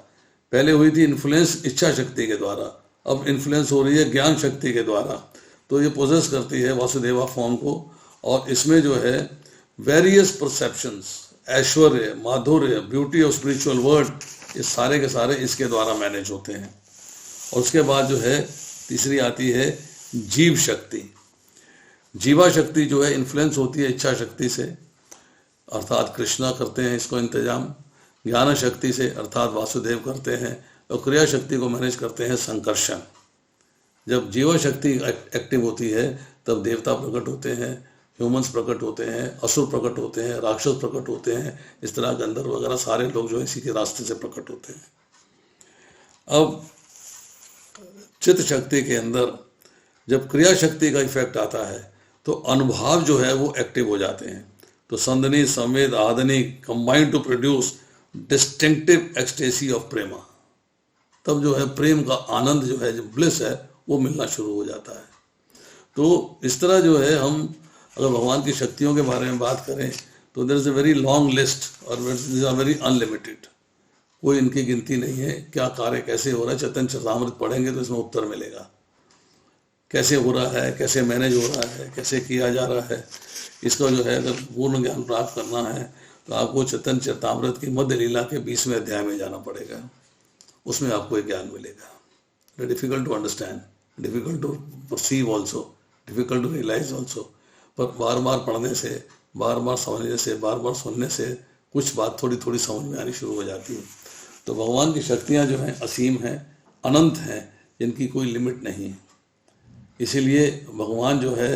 पहले हुई थी इन्फ्लुएंस इच्छा शक्ति के द्वारा, अब इन्फ्लुएंस हो रही है ज्ञान शक्ति के द्वारा। तो ये पोजेस करती है वासुदेवा फॉर्म को, और इसमें जो है वेरियस परसेप्शंस, ऐश्वर्य, माधुर्य, ब्यूटी ऑफ स्पिरिचुअल वर्ल्ड, ये सारे के सारे इसके द्वारा मैनेज होते हैं। और उसके बाद जो है तीसरी आती है जीव शक्ति। जीवा शक्ति जो है इन्फ्लुएंस होती है इच्छा शक्ति से, अर्थात कृष्णा करते हैं इसको इंतजाम। ज्ञान शक्ति से अर्थात वासुदेव करते हैं, और क्रिया शक्ति को मैनेज करते हैं संकर्षण। जब जीवा शक्ति एक्टिव होती है तब देवता प्रकट होते हैं, ह्यूमंस प्रकट होते हैं, असुर प्रकट होते हैं, राक्षस प्रकट होते हैं, इस तरह गंधर्व वगैरह सारे लोग जो है इसी के रास्ते से प्रकट होते हैं। अब चित्त शक्ति के अंदर जब क्रिया शक्ति का इफेक्ट आता है तो अनुभाव जो है वो एक्टिव हो जाते हैं। तो संदनी, संवेद, आदनी combine to produce distinctive ecstasy of प्रेमा। तब जो है प्रेम का आनंद जो है, जो ब्लिस है, वो मिलना शुरू हो जाता है। तो इस तरह जो है हम अगर भगवान की शक्तियों के बारे में बात करें तो there is a very long list और दीज आर वेरी अनलिमिटेड। कोई इनकी गिनती नहीं है। क्या कार्य कैसे हो रहा है, चैतन्य चरितामृत पढ़ेंगे तो इसमें उत्तर मिलेगा। कैसे हो रहा है, कैसे मैनेज हो रहा है, कैसे किया जा रहा है, इसका जो है अगर पूर्ण ज्ञान प्राप्त करना है तो आपको चैतन्य चरितामृत की मध्य लीला के 20वें अध्याय में जाना पड़ेगा। उसमें आपको एक ज्ञान मिलेगा। Difficult to understand, difficult to perceive also, difficult to realise also, पर बार बार पढ़ने से, बार बार समझने से, बार बार सुनने से कुछ बात थोड़ी थोड़ी समझ में आनी शुरू हो जाती है। तो भगवान की शक्तियाँ जो हैं असीम हैं, अनंत हैं, जिनकी कोई लिमिट नहीं है। इसीलिए भगवान जो है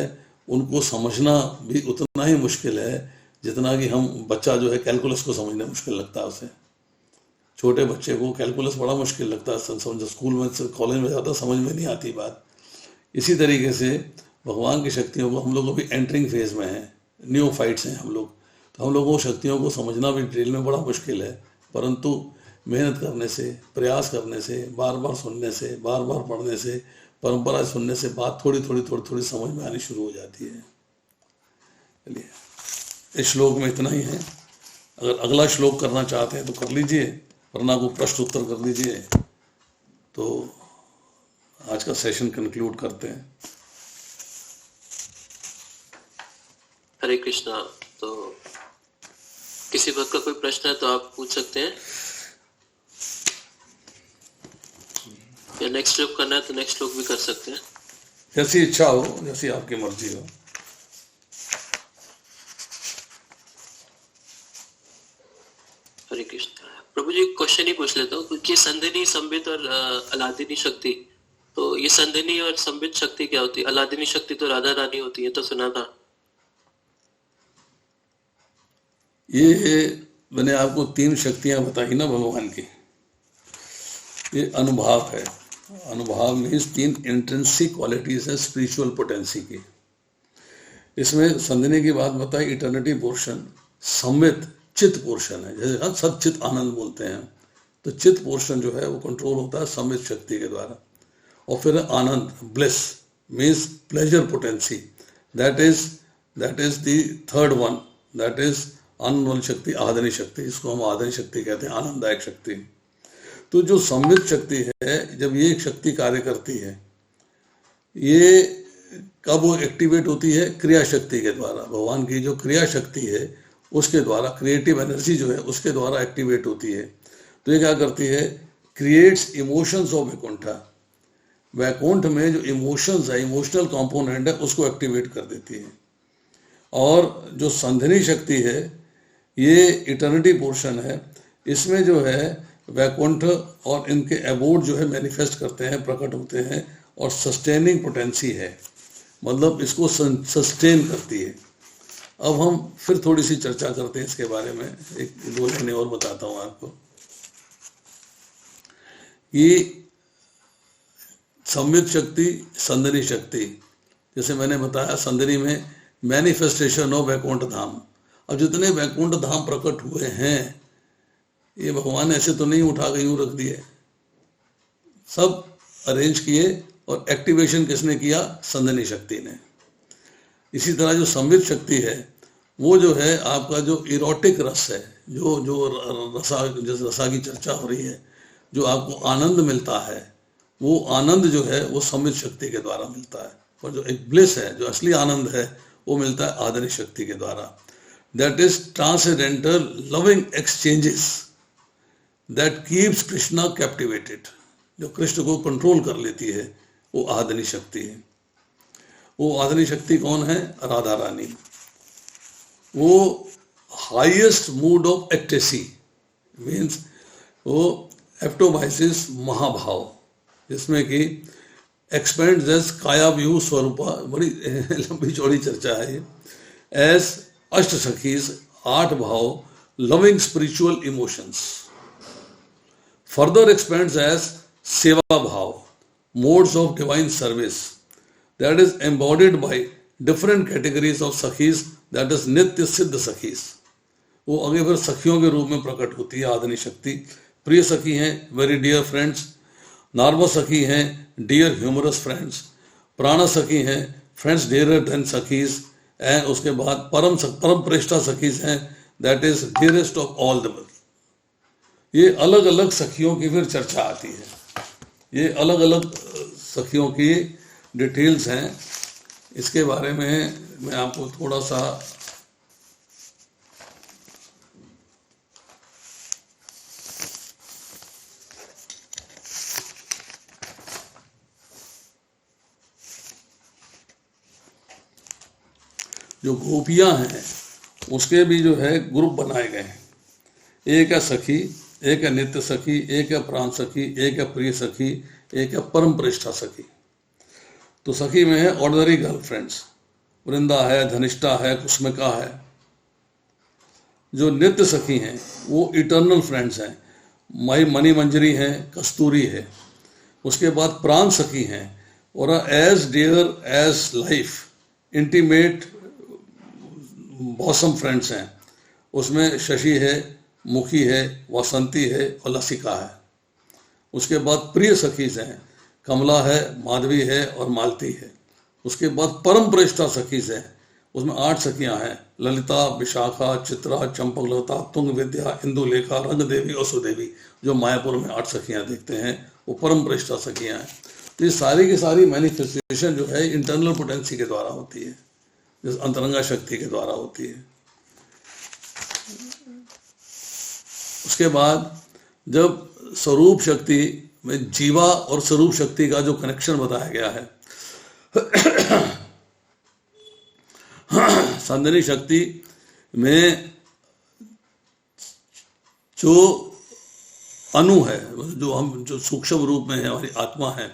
उनको समझना भी उतना ही मुश्किल है जितना कि हम बच्चा जो है कैलकुलस को समझना मुश्किल लगता है उसे। छोटे बच्चे को कैलकुलस बड़ा मुश्किल लगता है, समझ स्कूल में कॉलेज में ज़्यादा समझ में नहीं आती बात। इसी तरीके से भगवान की शक्तियों को हम लोग अभी एंटरिंग फेज में हैं, न्यू फाइट्स हैं हम लोग, तो हम लोगों को शक्तियों को समझना भी डिटेल में बड़ा मुश्किल है। परंतु मेहनत करने से, प्रयास करने से, बार बार सुनने से, बार बार पढ़ने से, परंपरा सुनने से बात थोड़ी थोड़ी समझ में आनी शुरू हो जाती है। चलिए, इस श्लोक में इतना ही है। अगर अगला श्लोक करना चाहते हैं तो कर लीजिए, वरना को प्रश्न उत्तर कर लीजिए। तो आज का सेशन कंक्लूड करते हैं। हरे कृष्णा। तो किसी वक्त का कोई प्रश्न है तो आप पूछ सकते हैं, या नेक्स्ट श्लोक करना है तो नेक्स्ट श्लोक भी कर सकते हैं। जैसी इच्छा हो, जैसी आपकी मर्जी हो। हरे कृष्ण। प्रभु जी, क्वेश्चन ही पूछ लेता हूँ कि संधिनी, संबित और अलादिनी शक्ति, तो ये संधिनी और संबित शक्ति क्या होती है? अलादिनी शक्ति तो राधा रानी होती है, तो सुना था। ये मैंने आपको 3 शक्तियां बताई ना भगवान की। ये अनुभव है। अनुभव मीन्स 3 इंट्रिंसिक क्वालिटीज है स्पिरिचुअल पोटेंसी की। इसमें संधिनी की बात बताई, इटर्निटी पोर्शन। संबित चित्त पोर्शन है, जैसे हम सब चित्त आनंद बोलते हैं, तो चित्त पोर्शन जो है वो कंट्रोल होता है संबित शक्ति के द्वारा। और फिर आनंद, bliss means pleasure potency, that is the third one, that is आनंद वाली शक्ति, आदनी शक्ति, इसको हम आदनी शक्ति कहते हैं, आनंददायक शक्ति। तो जो संबित शक्ति है, जब ये एक शक्ति कार्य करती है, ये कब वो एक्टिवेट होती है? क्रिया शक्ति के द्वारा। भगवान की जो क्रिया शक्ति है उसके द्वारा, क्रिएटिव एनर्जी जो है उसके द्वारा एक्टिवेट होती है। तो ये क्या करती है? Creates emotions of Vaikuntha. Vaikuntha में जो इमोशंस है, इमोशनल कंपोनेंट है, उसको एक्टिवेट कर देती है। और जो संधिनी शक्ति है, ये इटर्निटी पोर्शन है, इसमें जो है वैकुंठ और इनके अबोर्ड जो है मैनिफेस्ट करते हैं, प्रकट होते हैं, और सस्टेनिंग पोटेंसी है, मतलब इसको सस्टेन करती है। अब हम फिर थोड़ी सी चर्चा करते हैं इसके बारे में, 1-2 लाइनें और बताता हूँ आपको। ये संबित शक्ति, संधिनी शक्ति, जैसे मैंने बताया संधिनी में मैनिफेस्टेशन ऑफ वैकुंठ धाम। अब जितने वैकुंठ धाम प्रकट हुए हैं, ये भगवान ऐसे तो नहीं उठा के यूं रख दिए, सब अरेंज किए, और एक्टिवेशन किसने किया? संधिनी शक्ति ने। इसी तरह जो संबित शक्ति है, वो जो है आपका जो इरोटिक रस है, जो रसा की चर्चा हो रही है, जो आपको आनंद मिलता है, वो आनंद जो है वो संबित शक्ति के द्वारा मिलता है। और जो एक ब्लिस है, जो असली आनंद है, वो मिलता है आदनी शक्ति के द्वारा। That is transcendental loving exchanges that keeps Krishna captivated. जो कृष्ण को कंट्रोल कर लेती है, वो आदनी शक्ति है। वो आदनी शक्ति कौन है? राधा रानी। वो highest mood off ecstasy means वो एप्टोमाइसिस महाभाव, जिसमें कि एक्सपेंड एज काया व्यू स्वरूपा, बड़ी लंबी चौड़ी चर्चा है ये, एज अष्ट सखीज 8 भाव, loving spiritual emotions, further expands as सेवा भाव, modes of divine service, that is embodied by different categories of sakhis, that is nitya siddha sakhis. वो आगे फिर सखियों के रूप में प्रकट होती है आदि शक्ति। प्रिय सखी हैं, वेरी डियर फ्रेंड्स, नार्मल सखी हैं, डियर ह्यूमरस फ्रेंड्स, प्राण सखी हैं, फ्रेंड्स डियरर देन सखीज, एंड उसके बाद परम प्रेष्ठा सखीज हैं, that is dearest of all the. ये अलग अलग सखियों की फिर चर्चा आती है, ये अलग अलग सखियों की डिटेल्स हैं। इसके बारे में मैं आपको थोड़ा सा जो गोपियां हैं उसके भी जो है ग्रुप बनाए गए हैं। एक है सखी, एक है नित्य सखी, एक है प्राण सखी, एक है प्रिय सखी, एक है परम प्रेष्ठा सखी। तो सखी में है ऑर्डिनरी गर्लफ्रेंड्स, वृंदा है, धनिष्ठा है, कुसुमिका है। जो नित्य सखी हैं वो इटर्नल फ्रेंड्स हैं, मणि मंजरी हैं, कस्तूरी है। उसके बाद प्राण सखी हैं और as dear as life, intimate bosom friends हैं। उसमें शशि है, मुखी है, वसंती है और लसिका है। उसके बाद प्रिय सखीज हैं, कमला है, माधवी है और मालती है। उसके बाद परम प्रेष्ठा सखीज है, उसमें 8 सखियां हैं, ललिता, विशाखा, चित्रा, चंपकलता, तुंग विद्या, इंदुलेखा, रंग देवी और सुदेवी। जो मायापुर में 8 सखियां देखते हैं वो परम प्रेष्ठा सखियां हैं। तो ये सारी की सारी मैनिफेस्टेशन जो है इंटरनल पोटेंसी के द्वारा होती है, जिस अंतरंगा शक्ति के द्वारा होती है। उसके बाद जब स्वरूप शक्ति में जीवा और स्वरूप शक्ति का जो कनेक्शन बताया गया है, संदनी शक्ति में जो अणु है, जो सूक्ष्म रूप में है, हमारी आत्मा है,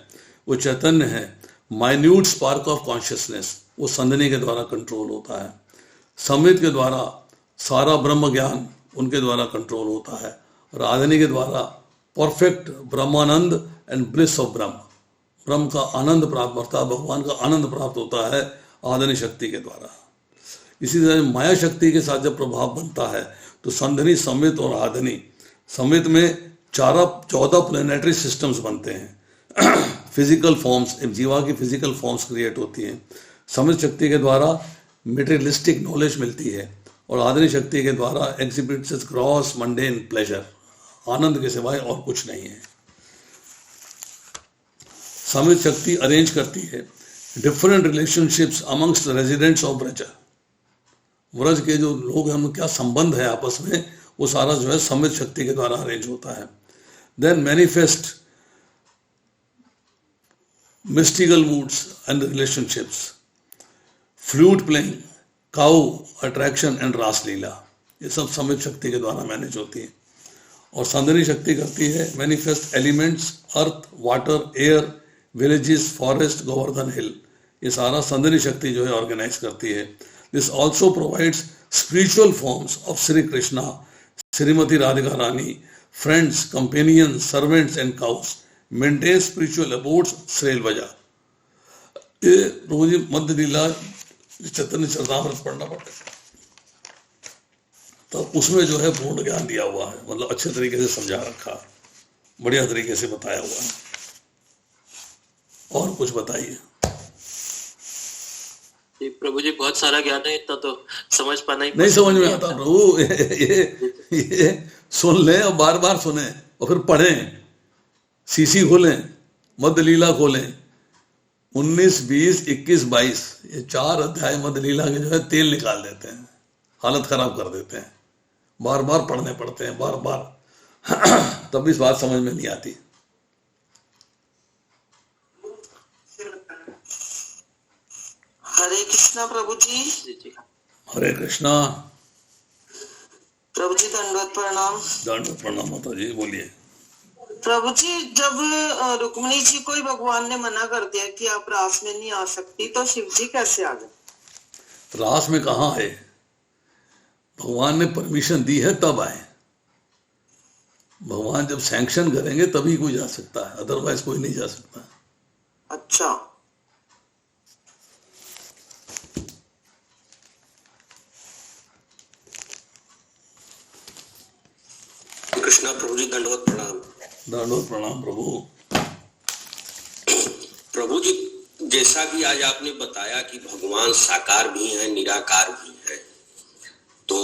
वो चैतन्य है, माइन्यूट स्पार्क ऑफ कॉन्शियसनेस, वो संदनी के द्वारा कंट्रोल होता है। समित के द्वारा सारा ब्रह्म ज्ञान उनके द्वारा कंट्रोल होता है। और आदनी के द्वारा परफेक्ट ब्रह्मानंद एंड ब्लिस ऑफ ब्रह्म का आनंद प्राप्त होता है, भगवान का आनंद प्राप्त होता है आदनी शक्ति के द्वारा। इसी तरह माया शक्ति के साथ जब प्रभाव बनता है तो संधनी, समित और आदनी, समित में 14 प्लेनेटरी सिस्टम्स बनते हैं। फिजिकल फॉर्म्स, जीवा की फिजिकल फॉर्म्स क्रिएट होती हैं। समित शक्ति के द्वारा मेटेरियलिस्टिक नॉलेज मिलती है और आदनी शक्ति के द्वारा एग्जिबिट्स ग्रॉस मंडेन प्लेजर, आनंद के सिवाय और कुछ नहीं है। समित शक्ति अरेंज करती है different relationships amongst residents of Braj. Braj के जो लोग हैं उनका क्या संबंध है आपस में, वो सारा जो है समित शक्ति के द्वारा अरेंज होता है। Then manifest mystical moods and relationships, flute playing, cow attraction and रासलीला, ये सब समित शक्ति के द्वारा मैनेज होती है। और संदनी शक्ति करती है manifest elements, earth, water, air, villages, forest, Govardhan hill, ये सारा संदनी शक्ति जो है ऑर्गेनाइज करती है। This also provides spiritual forms of Shri Krishna, Shrimati Radhika Rani, friends, companion, servants and cows, maintain spiritual abodes, श्रेल बजा। ये प्रभु जी मध्य लीला चैतन्य चरणामृत पढ़ना पड़ता है, तो उसमें जो है पूर्ण ज्ञान दिया हुआ है, मतलब अच्छे तरीके से समझा रखा, बढ़िया तरीके से बताया हुआ है। और कुछ बताइए। प्रभु जी बहुत सारा ज्ञान है, इतना तो समझ पाना ही नहीं समझ में आता प्रभु। ये सुन लें और बार बार सुने और फिर पढ़ें, सीसी खोलें, मध्य लीला खोलें, 19, 20, 21, 22 ये 4 अध्याय मध्य लीला के जो है तेल निकाल देते हैं, हालत खराब कर देते हैं। बार बार पढ़ने पड़ते हैं, बार बार, तब इस बात समझ में नहीं आती। हरे कृष्णा प्रभु जी। हरे कृष्णा प्रभु जी, दंडवत प्रणाम। दंडवत प्रणाम माता जी, बोलिए। प्रभु जी, जब रुक्मिणी जी को ही भगवान ने मना कर दिया कि आप रास में नहीं आ सकती, तो शिव जी कैसे आ गए? रास में कहाँ है, भगवान ने परमिशन दी है तब आए। भगवान जब सैंक्शन करेंगे तभी कोई जा सकता है, अदरवाइज कोई नहीं जा सकता। अच्छा, कृष्णा प्रभु जी, दंडवत प्रणाम। दंडवत प्रणाम प्रभु। प्रभु जी, जैसा कि आज आपने बताया कि भगवान साकार भी हैं, निराकार भी हैं, तो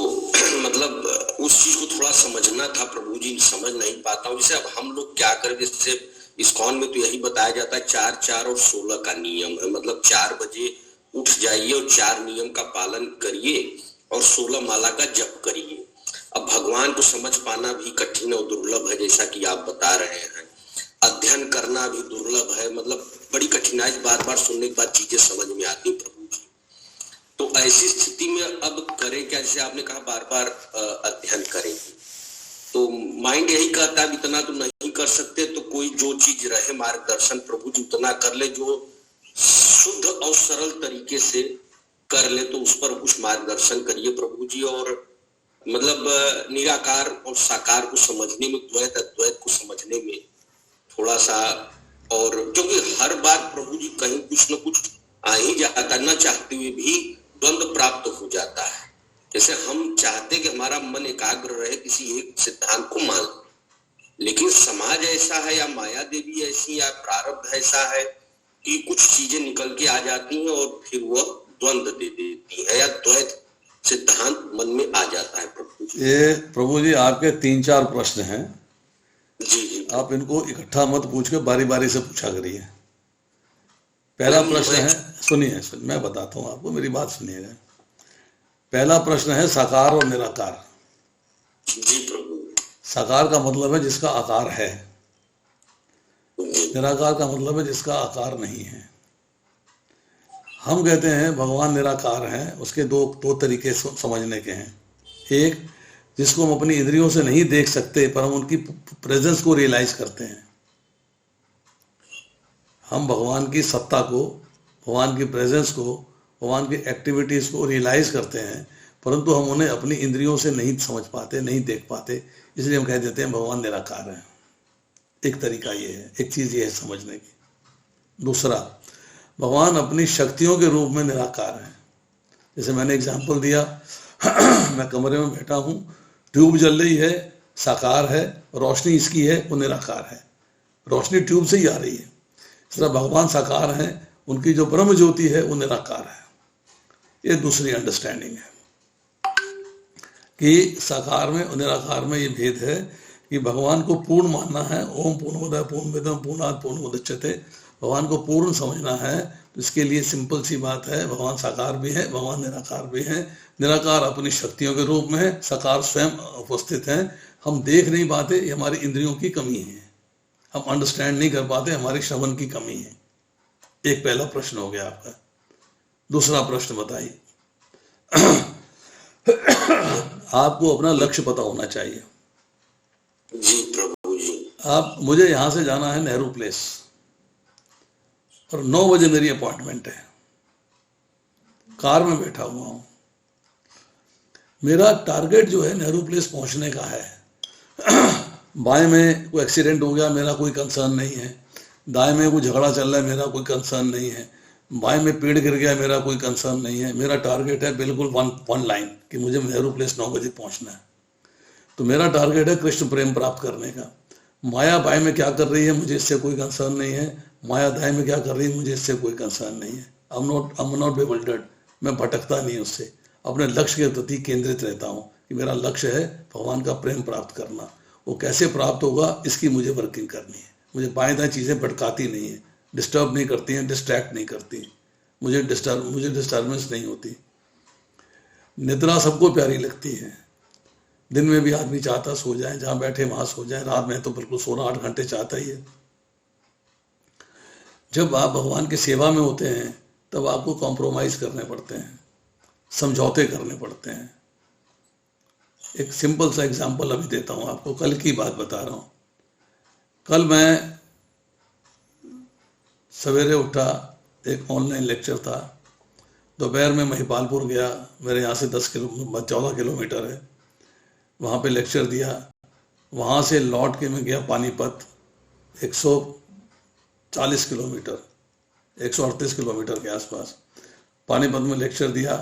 मतलब उस चीज को थोड़ा समझना था प्रभु जी, समझ नहीं पाता हूँ। जैसे अब हम लोग क्या करें, जैसे इस्कॉन में तो यही बताया जाता है 4, 4 और 16 का नियम है, मतलब 4 बजे उठ जाइए और 4 नियम का पालन करिए और 16 माला का जप करिए। अब भगवान को समझ पाना भी कठिन और दुर्लभ है, जैसा कि आप बता रहे हैं। अध्ययन करना भी दुर्लभ है, मतलब बड़ी कठिनाई, बार बार सुनने के बाद चीजें समझ में आती प्रभु जी। तो ऐसी स्थिति में अब करें क्या? जैसे आपने कहा बार बार अध्ययन करेंगे, तो माइंड यही कहता है इतना तो नहीं कर सकते, तो कोई जो चीज रहे मार्गदर्शन प्रभु जी उतना कर ले जो शुद्ध और सरल तरीके से कर ले, तो उस पर कुछ मार्गदर्शन करिए प्रभु जी। और मतलब निराकार और साकार को समझने में, द्वैत अद्वैत को समझने में थोड़ा सा, और क्योंकि हर बार प्रभु जी कहीं कुछ न कुछ आ ही जाता, न चाहते हुए भी द्वंद्व प्राप्त हो जाता है। जैसे हम चाहते कि हमारा मन एकाग्र रहे, किसी एक सिद्धांत को मान, लेकिन समाज ऐसा है या माया देवी ऐसी या प्रारब्ध ऐसा है कि कुछ चीजें निकल के आ जाती हैं और फिर वह द्वंद्व दे देती है या द्वैत सिद्धांत मन में आ जाता है प्रभु जी। ये प्रभु जी आपके 3-4 प्रश्न हैं जी जी, आप इनको इकट्ठा मत पूछ के बारी बारी से पूछा करिए। पहला प्रश्न है, सुनिए मैं बताता हूँ आपको, मेरी बात सुनिएगा। पहला प्रश्न है साकार और निराकार। जी प्रभु। साकार का मतलब है जिसका आकार है, निराकार का मतलब है जिसका आकार नहीं है। हम कहते हैं भगवान निराकार हैं, उसके दो तरीके समझने के हैं। एक, जिसको हम अपनी इंद्रियों से नहीं देख सकते पर हम उनकी प्रेजेंस को रियलाइज करते हैं। हम भगवान की सत्ता को, भगवान की प्रेजेंस को, भगवान की एक्टिविटीज को रियलाइज करते हैं, परंतु हम उन्हें अपनी इंद्रियों से नहीं समझ पाते, नहीं देख पाते, इसलिए हम कह देते हैं भगवान निराकार है। एक तरीका ये है, एक चीज ये है समझने की। दूसरा, भगवान अपनी शक्तियों के रूप में निराकार है। जैसे मैंने एग्जाम्पल दिया, मैं कमरे में बैठा हूँ, ट्यूब जल रही है, साकार है, रोशनी इसकी है, वो निराकार है, रोशनी ट्यूब से ही आ रही है। इस तरह भगवान साकार हैं, उनकी जो ब्रह्म ज्योति है वो निराकार है। ये दूसरी अंडरस्टैंडिंग है कि साकार में और निराकार में ये भेद है कि भगवान को पूर्ण मानना है। ओम पूर्णमदः पूर्णमिदं पूर्णात् पूर्णमुदच्यते, भगवान को पूर्ण समझना है। तो इसके लिए सिंपल सी बात है, भगवान साकार भी है, भगवान निराकार भी है। निराकार अपनी शक्तियों के रूप में है, साकार स्वयं उपस्थित है। हम देख नहीं पाते, ये हमारी इंद्रियों की कमी है, हम अंडरस्टैंड नहीं कर पाते, हमारी श्रवण की कमी है। एक पहला प्रश्न हो गया आपका। दूसरा प्रश्न बताइए। आपको अपना लक्ष्य पता होना चाहिए। जी प्रभु जी। आप, मुझे यहां से जाना है नेहरू प्लेस और 9 बजे मेरी अपॉइंटमेंट है, कार में बैठा हुआ हूं। मेरा टारगेट जो है नेहरू प्लेस पहुंचने का है। बाएं में कोई एक्सीडेंट हो गया, मेरा कोई कंसर्न नहीं है। दाएं में कोई झगड़ा चल रहा है, मेरा कोई कंसर्न नहीं है। बाएं में पेड़ गिर गया, मेरा कोई कंसर्न नहीं है। मेरा टारगेट है बिल्कुल वन लाइन कि मुझे नेहरू प्लेस 9 बजे पहुंचना है। तो मेरा टारगेट है कृष्ण प्रेम प्राप्त करने का। माया बाएं में क्या कर रही है, मुझे इससे कोई कंसर्न नहीं है। माया दाएं में क्या कर रही है, मुझे इससे कोई कंसर्न नहीं है। आई एम नॉट bewildered, मैं भटकता नहीं उससे, अपने लक्ष्य के प्रति केंद्रित रहता हूँ कि मेरा लक्ष्य है भगवान का प्रेम प्राप्त करना। वो कैसे प्राप्त होगा, इसकी मुझे वर्किंग करनी है। मुझे बाएं दाएं चीज़ें भटकाती नहीं है, डिस्टर्ब नहीं करती हैं, डिस्ट्रैक्ट नहीं करती, मुझे डिस्टर्बेंस नहीं होती। निद्रा सबको प्यारी लगती है। दिन में भी आदमी चाहता सो जाए, जहाँ बैठे वहाँ सो जाए। रात में तो बिल्कुल सोना 8 घंटे चाहता ही है। जब आप भगवान की सेवा में होते हैं तब आपको कॉम्प्रोमाइज़ करने पड़ते हैं, समझौते करने पड़ते हैं। एक सिंपल सा एग्जांपल अभी देता हूँ आपको, कल की बात बता रहा हूँ। कल मैं सवेरे उठा, एक ऑनलाइन लेक्चर था, दोपहर में महिपालपुर गया, मेरे यहाँ से 14 किलोमीटर है, वहाँ पे लेक्चर दिया। वहाँ से लौट के मैं गया पानीपत, 140 किलोमीटर, 138 किलोमीटर के आसपास पानीपत में लेक्चर दिया।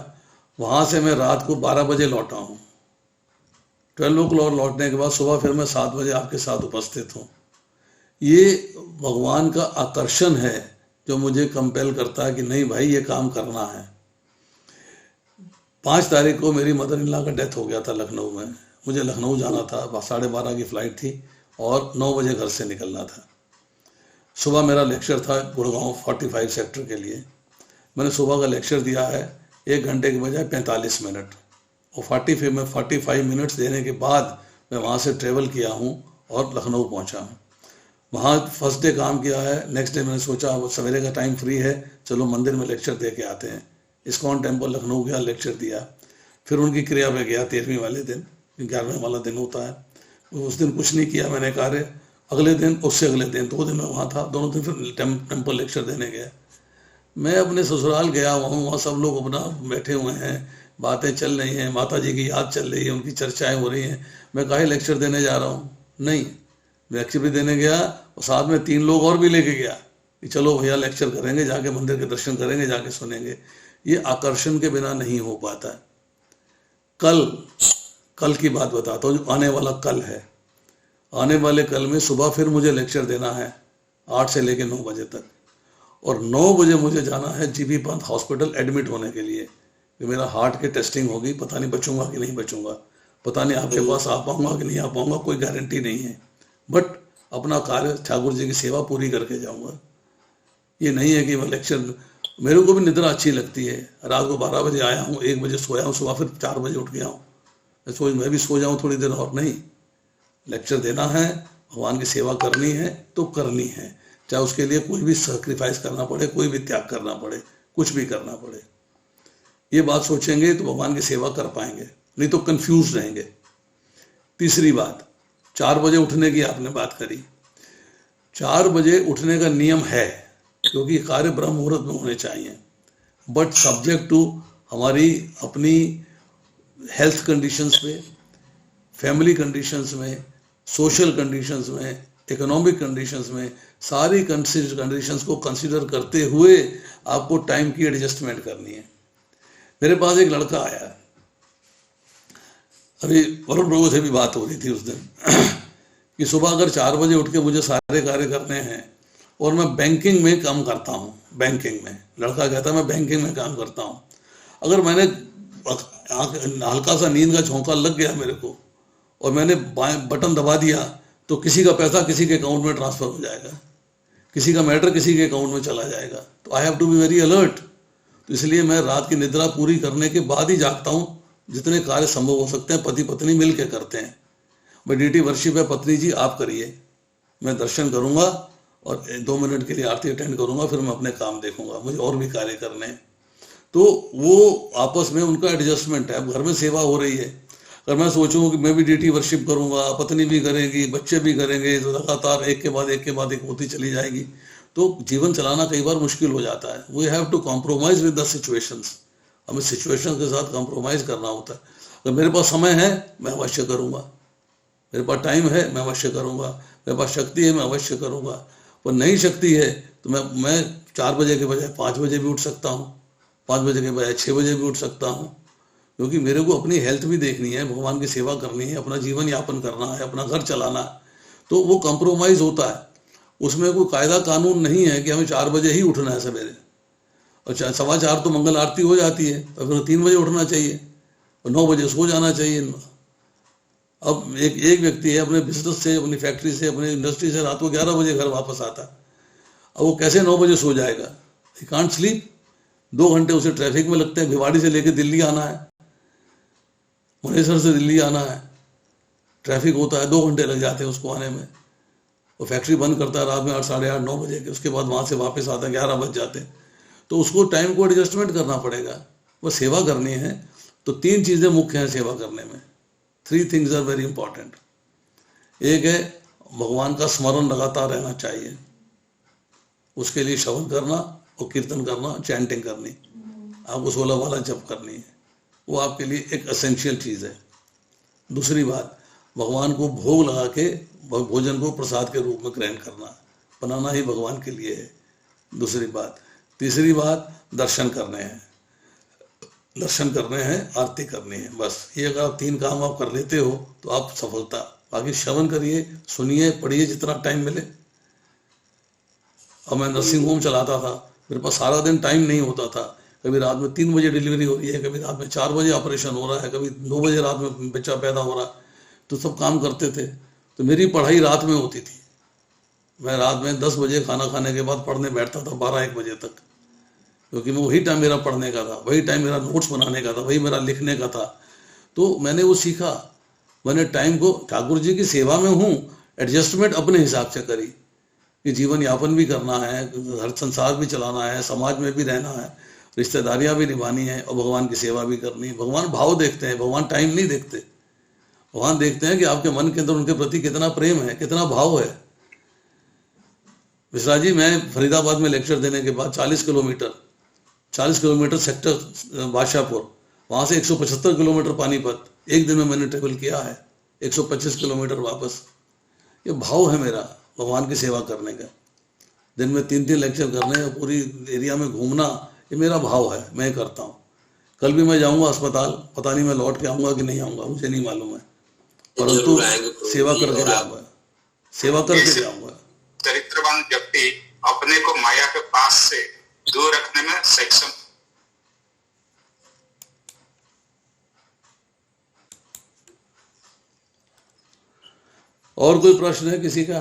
वहाँ से मैं रात को 12 बजे लौटा हूँ। 12 o'clock लौटने के बाद सुबह फिर मैं 7 बजे आपके साथ उपस्थित हूँ। ये भगवान का आकर्षण है जो मुझे कंपेल करता है कि नहीं भाई ये काम करना है। 5 तारीख को मेरी मदर इन लॉ का डेथ हो गया था लखनऊ में। मुझे लखनऊ जाना था, 12:30 की फ़्लाइट थी और 9 बजे घर से निकलना था। सुबह मेरा लेक्चर था गुड़गांव 45 सेक्टर के लिए। मैंने सुबह का लेक्चर दिया है 1 घंटे के बजाय 45 मिनट, और 45 मिनट्स देने के बाद मैं वहाँ से ट्रेवल किया हूँ और लखनऊ पहुँचा हूँ। वहाँ फर्स्ट डे काम किया है। नेक्स्ट डे मैंने सोचा वो सवेरे का टाइम फ्री है, चलो मंदिर में लेक्चर दे के आते हैं। इस्कॉन टेम्पल लखनऊ गया, लेक्चर दिया। फिर उनकी क्रिया पे गया 13वीं वाले दिन, 11वें वाला दिन होता है। उस दिन कुछ नहीं किया मैंने कार्य। अगले दिन, उससे अगले दिन 2 दिन मैं वहाँ था, दोनों दिन फिर टेम्पल लेक्चर देने गया। मैं अपने ससुराल गया, वहाँ सब लोग अपना बैठे हुए हैं, बातें चल रही हैं, माता जी की याद चल रही है, उनकी चर्चाएँ हो रही हैं। मैं काहे लेक्चर देने जा रहा हूँ? नहीं, लेक्चर भी देने गया और साथ में 3 लोग और भी लेके गया कि चलो भैया लेक्चर करेंगे, जाके मंदिर के दर्शन करेंगे, जाके सुनेंगे। ये आकर्षण के बिना नहीं हो पाता है। कल की बात बताता हूँ, जो आने वाला कल है। आने वाले कल में सुबह फिर मुझे लेक्चर देना है 8 से लेकर 9 बजे तक, और 9 बजे मुझे जाना है जीबी पंत हॉस्पिटल एडमिट होने के लिए कि मेरा हार्ट की टेस्टिंग होगी। पता नहीं बचूंगा कि नहीं बचूंगा, पता नहीं आपके पास आ पाऊंगा कि नहीं आ पाऊंगा, कोई गारंटी नहीं है। बट अपना कार्य ठाकुर जी की सेवा पूरी करके जाऊंगा। ये नहीं है कि मैं लेक्चर, मेरे को भी निद्रा अच्छी लगती है। रात को 12 बजे आया हूँ, 1 बजे सोया हूँ, सुबह फिर 4 बजे उठ गया हूँ। मैं भी सो जाऊँ थोड़ी देर और, नहीं, लेक्चर देना है, भगवान की सेवा करनी है तो करनी है, चाहे उसके लिए कोई भी सैक्रिफाइस करना पड़े, कोई भी त्याग करना पड़े, कुछ भी करना पड़े। ये बात सोचेंगे तो भगवान की सेवा कर पाएंगे, नहीं तो कंफ्यूज रहेंगे। तीसरी बात, 4 बजे उठने की आपने बात करी। 4 बजे उठने का नियम है क्योंकि कार्य ब्रह्म मुहूर्त में होने चाहिए, बट सब्जेक्ट टू हमारी अपनी हेल्थ कंडीशंस पे, फैमिली कंडीशंस में, सोशल कंडीशंस में, इकोनॉमिक कंडीशंस में, सारी कंडीशंस को कंसीडर करते हुए आपको टाइम की एडजस्टमेंट करनी है। मेरे पास एक लड़का आया, अभी वरुण प्रभु से भी बात हो रही थी उस दिन कि सुबह अगर 4 बजे उठ के मुझे सारे कार्य करने हैं और मैं बैंकिंग में काम करता हूँ, बैंकिंग में, लड़का कहता है मैं बैंकिंग में काम करता हूँ, अगर मैंने हल्का सा नींद का झोंका लग गया मेरे को और मैंने बटन दबा दिया तो किसी का पैसा किसी के अकाउंट में ट्रांसफर हो जाएगा, किसी का मैटर किसी के अकाउंट में चला जाएगा। तो I have to be very alert. तो इसलिए मैं रात की निद्रा पूरी करने के बाद ही जागता हूँ। जितने कार्य संभव हो सकते हैं पति पत्नी मिल के करते हैं। मैं ड्यूटी वर्शिप है, पत्नी जी आप करिए, मैं दर्शन करूँगा और 2 मिनट के लिए आरती अटेंड करूँगा, फिर मैं अपने काम देखूंगा, मुझे और भी कार्य करने हैं। तो वो आपस में उनका एडजस्टमेंट है। अब घर में सेवा हो रही है, अगर मैं सोचूं कि मैं भी ड्यूटी वर्शिप करूंगा, पत्नी भी करेगी, बच्चे भी करेंगे, तो लगातार एक के बाद एक होती चली जाएगी, तो जीवन चलाना कई बार मुश्किल हो जाता है। We have to compromise with the situations. हमें सिचुएशन के साथ कॉम्प्रोमाइज करना होता है। अगर मेरे पास समय है मैं अवश्य करूंगा, मेरे पास टाइम है मैं अवश्य करूंगा, मेरे पास शक्ति है मैं अवश्य करूंगा। पर नहीं शक्ति है तो मैं 4 बजे के बजाय 5 बजे भी उठ सकता हूँ, 5 बजे के बजाय 6 बजे भी उठ सकता हूँ, क्योंकि मेरे को अपनी हेल्थ भी देखनी है, भगवान की सेवा करनी है, अपना जीवन यापन करना है, अपना घर चलाना है। तो वो कॉम्प्रोमाइज होता है, उसमें कोई कायदा कानून नहीं है कि हमें 4 बजे ही उठना है सवेरे, और 4:15 तो मंगल आरती हो जाती है, तो फिर 3 बजे उठना चाहिए और 9 बजे सो जाना चाहिए। अब एक व्यक्ति है अपने बिजनेस से, अपनी फैक्ट्री से, अपनी इंडस्ट्री से रात को 11 बजे घर वापस आता है। अब वो कैसे 9 बजे सो जाएगा? He can't sleep. 2 घंटे उसे ट्रैफिक में लगते हैं, भिवाड़ी से लेकर दिल्ली आना है, मुनेसर से दिल्ली आना है, ट्रैफिक होता है, 2 घंटे लग जाते हैं उसको आने में। वो फैक्ट्री बंद करता है रात में 8, साढ़े 8, 9 बजे के, उसके बाद वहाँ से वापस आता है 11 बज जाते हैं। तो उसको टाइम को एडजस्टमेंट करना पड़ेगा। वो सेवा करनी है तो 3 चीज़ें मुख्य हैं सेवा करने में। 3 थिंग्स आर वेरी इंपॉर्टेंट। एक है भगवान का स्मरण लगातार रहना चाहिए। उसके लिए श्रवण करना और कीर्तन करना, चैंटिंग करनी, आपको 16 वाला जप करनी है, वो आपके लिए एक एसेंशियल चीज़ है। दूसरी बात, भगवान को भोग लगा के भोजन को प्रसाद के रूप में ग्रहण करना, बनाना ही भगवान के लिए है। दूसरी बात। तीसरी बात, दर्शन करने हैं, आरती करनी है, बस ये अगर आप 3 काम आप कर लेते हो तो आप सफलता। बाकी श्रवण करिए, सुनिए, पढ़िए जितना टाइम मिले। और मैं नर्सिंग होम चलाता था, मेरे पास सारा दिन टाइम नहीं होता था। कभी रात में 3 बजे डिलीवरी हो रही है, कभी रात में 4 बजे ऑपरेशन हो रहा है, कभी 9 बजे रात में बच्चा पैदा हो रहा है, तो सब काम करते थे। तो मेरी पढ़ाई रात में होती थी। मैं रात में 10 बजे खाना खाने के बाद पढ़ने बैठता था 12-1 बजे तक, क्योंकि मैं वही टाइम मेरा पढ़ने का था, वही टाइम मेरा नोट्स बनाने का था, वही मेरा लिखने का था। तो मैंने वो सीखा, मैंने टाइम को, ठाकुर जी की सेवा में हूँ, एडजस्टमेंट अपने हिसाब से करी कि जीवन यापन भी करना है, हर संसार भी चलाना है, समाज में भी रहना है, रिश्तेदारियां भी निभानी है और भगवान की सेवा भी करनी है। भगवान भाव देखते हैं, भगवान टाइम नहीं देखते। भगवान देखते हैं कि आपके मन के अंदर उनके प्रति कितना प्रेम है, कितना भाव है। मिश्रा जी, मैं फरीदाबाद में लेक्चर देने के बाद 40 किलोमीटर सेक्टर बादशाहपुर, वहां से 175 किलोमीटर पानीपत एक दिन में मैंने ट्रेवल किया है, 125 किलोमीटर वापस। ये भाव है मेरा भगवान की सेवा करने का। दिन में 3-3 लेक्चर करने और पूरी एरिया में घूमना, ये मेरा भाव है, मैं करता हूँ। कल भी मैं जाऊंगा अस्पताल, पता नहीं मैं लौट के आऊंगा कि नहीं आऊंगा, मुझे नहीं मालूम है, परंतु सेवा करके जाऊंगा, सेवा करके जाऊंगा। चरित्रवान व्यक्ति अपने को माया के पास से दूर रखने में सक्षम। और कोई प्रश्न है किसी का?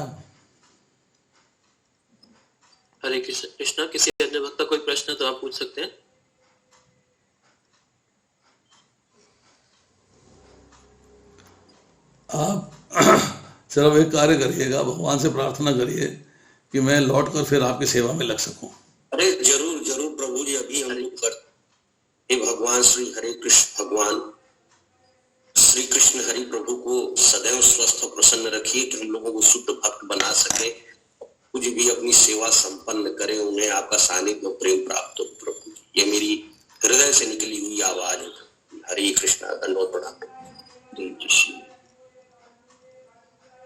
हरे कृष्णा, किसी अन्य भक्त का कोई प्रश्न तो आप पूछ सकते हैं। आप सिर्फ एक कार्य करिएगा, भगवान से प्रार्थना करिए कि मैं लौट कर फिर आपकी सेवा में लग सकूं। अरे जरूर जरूर प्रभु जी, अभी हम लोग करते हैं। भगवान श्री हरे कृष्ण, भगवान श्री कृष्ण हरि प्रभु को सदैव स्वस्थ और प्रसन्न रखिए कि हम लोगों को शुद्ध भक्त बना सके, कुछ भी अपनी सेवा संपन्न करें, उन्हें आपका सानिध्य और प्रेम प्राप्त हो प्रभु। ये मेरी हृदय से निकली हुई आवाज है। हरे कृष्णा, दंडवत प्रणाम।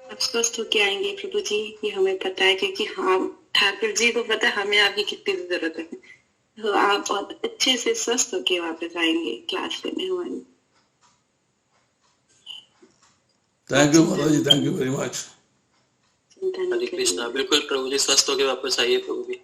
आप स्वस्थ होके आएंगे प्रभु जी, ये हमें पता है, क्योंकि हाँ ठाकुर जी को पता है हमें आपकी कितनी जरूरत है। तो आप बहुत अच्छे से स्वस्थ होके वापस आएंगे क्लास लेने हमारी। थैंक यू महाराज ji, thank you very much. Hare Krishna, बिल्कुल प्रभु जी, स्वस्थ होके वापस आइए प्रभु जी।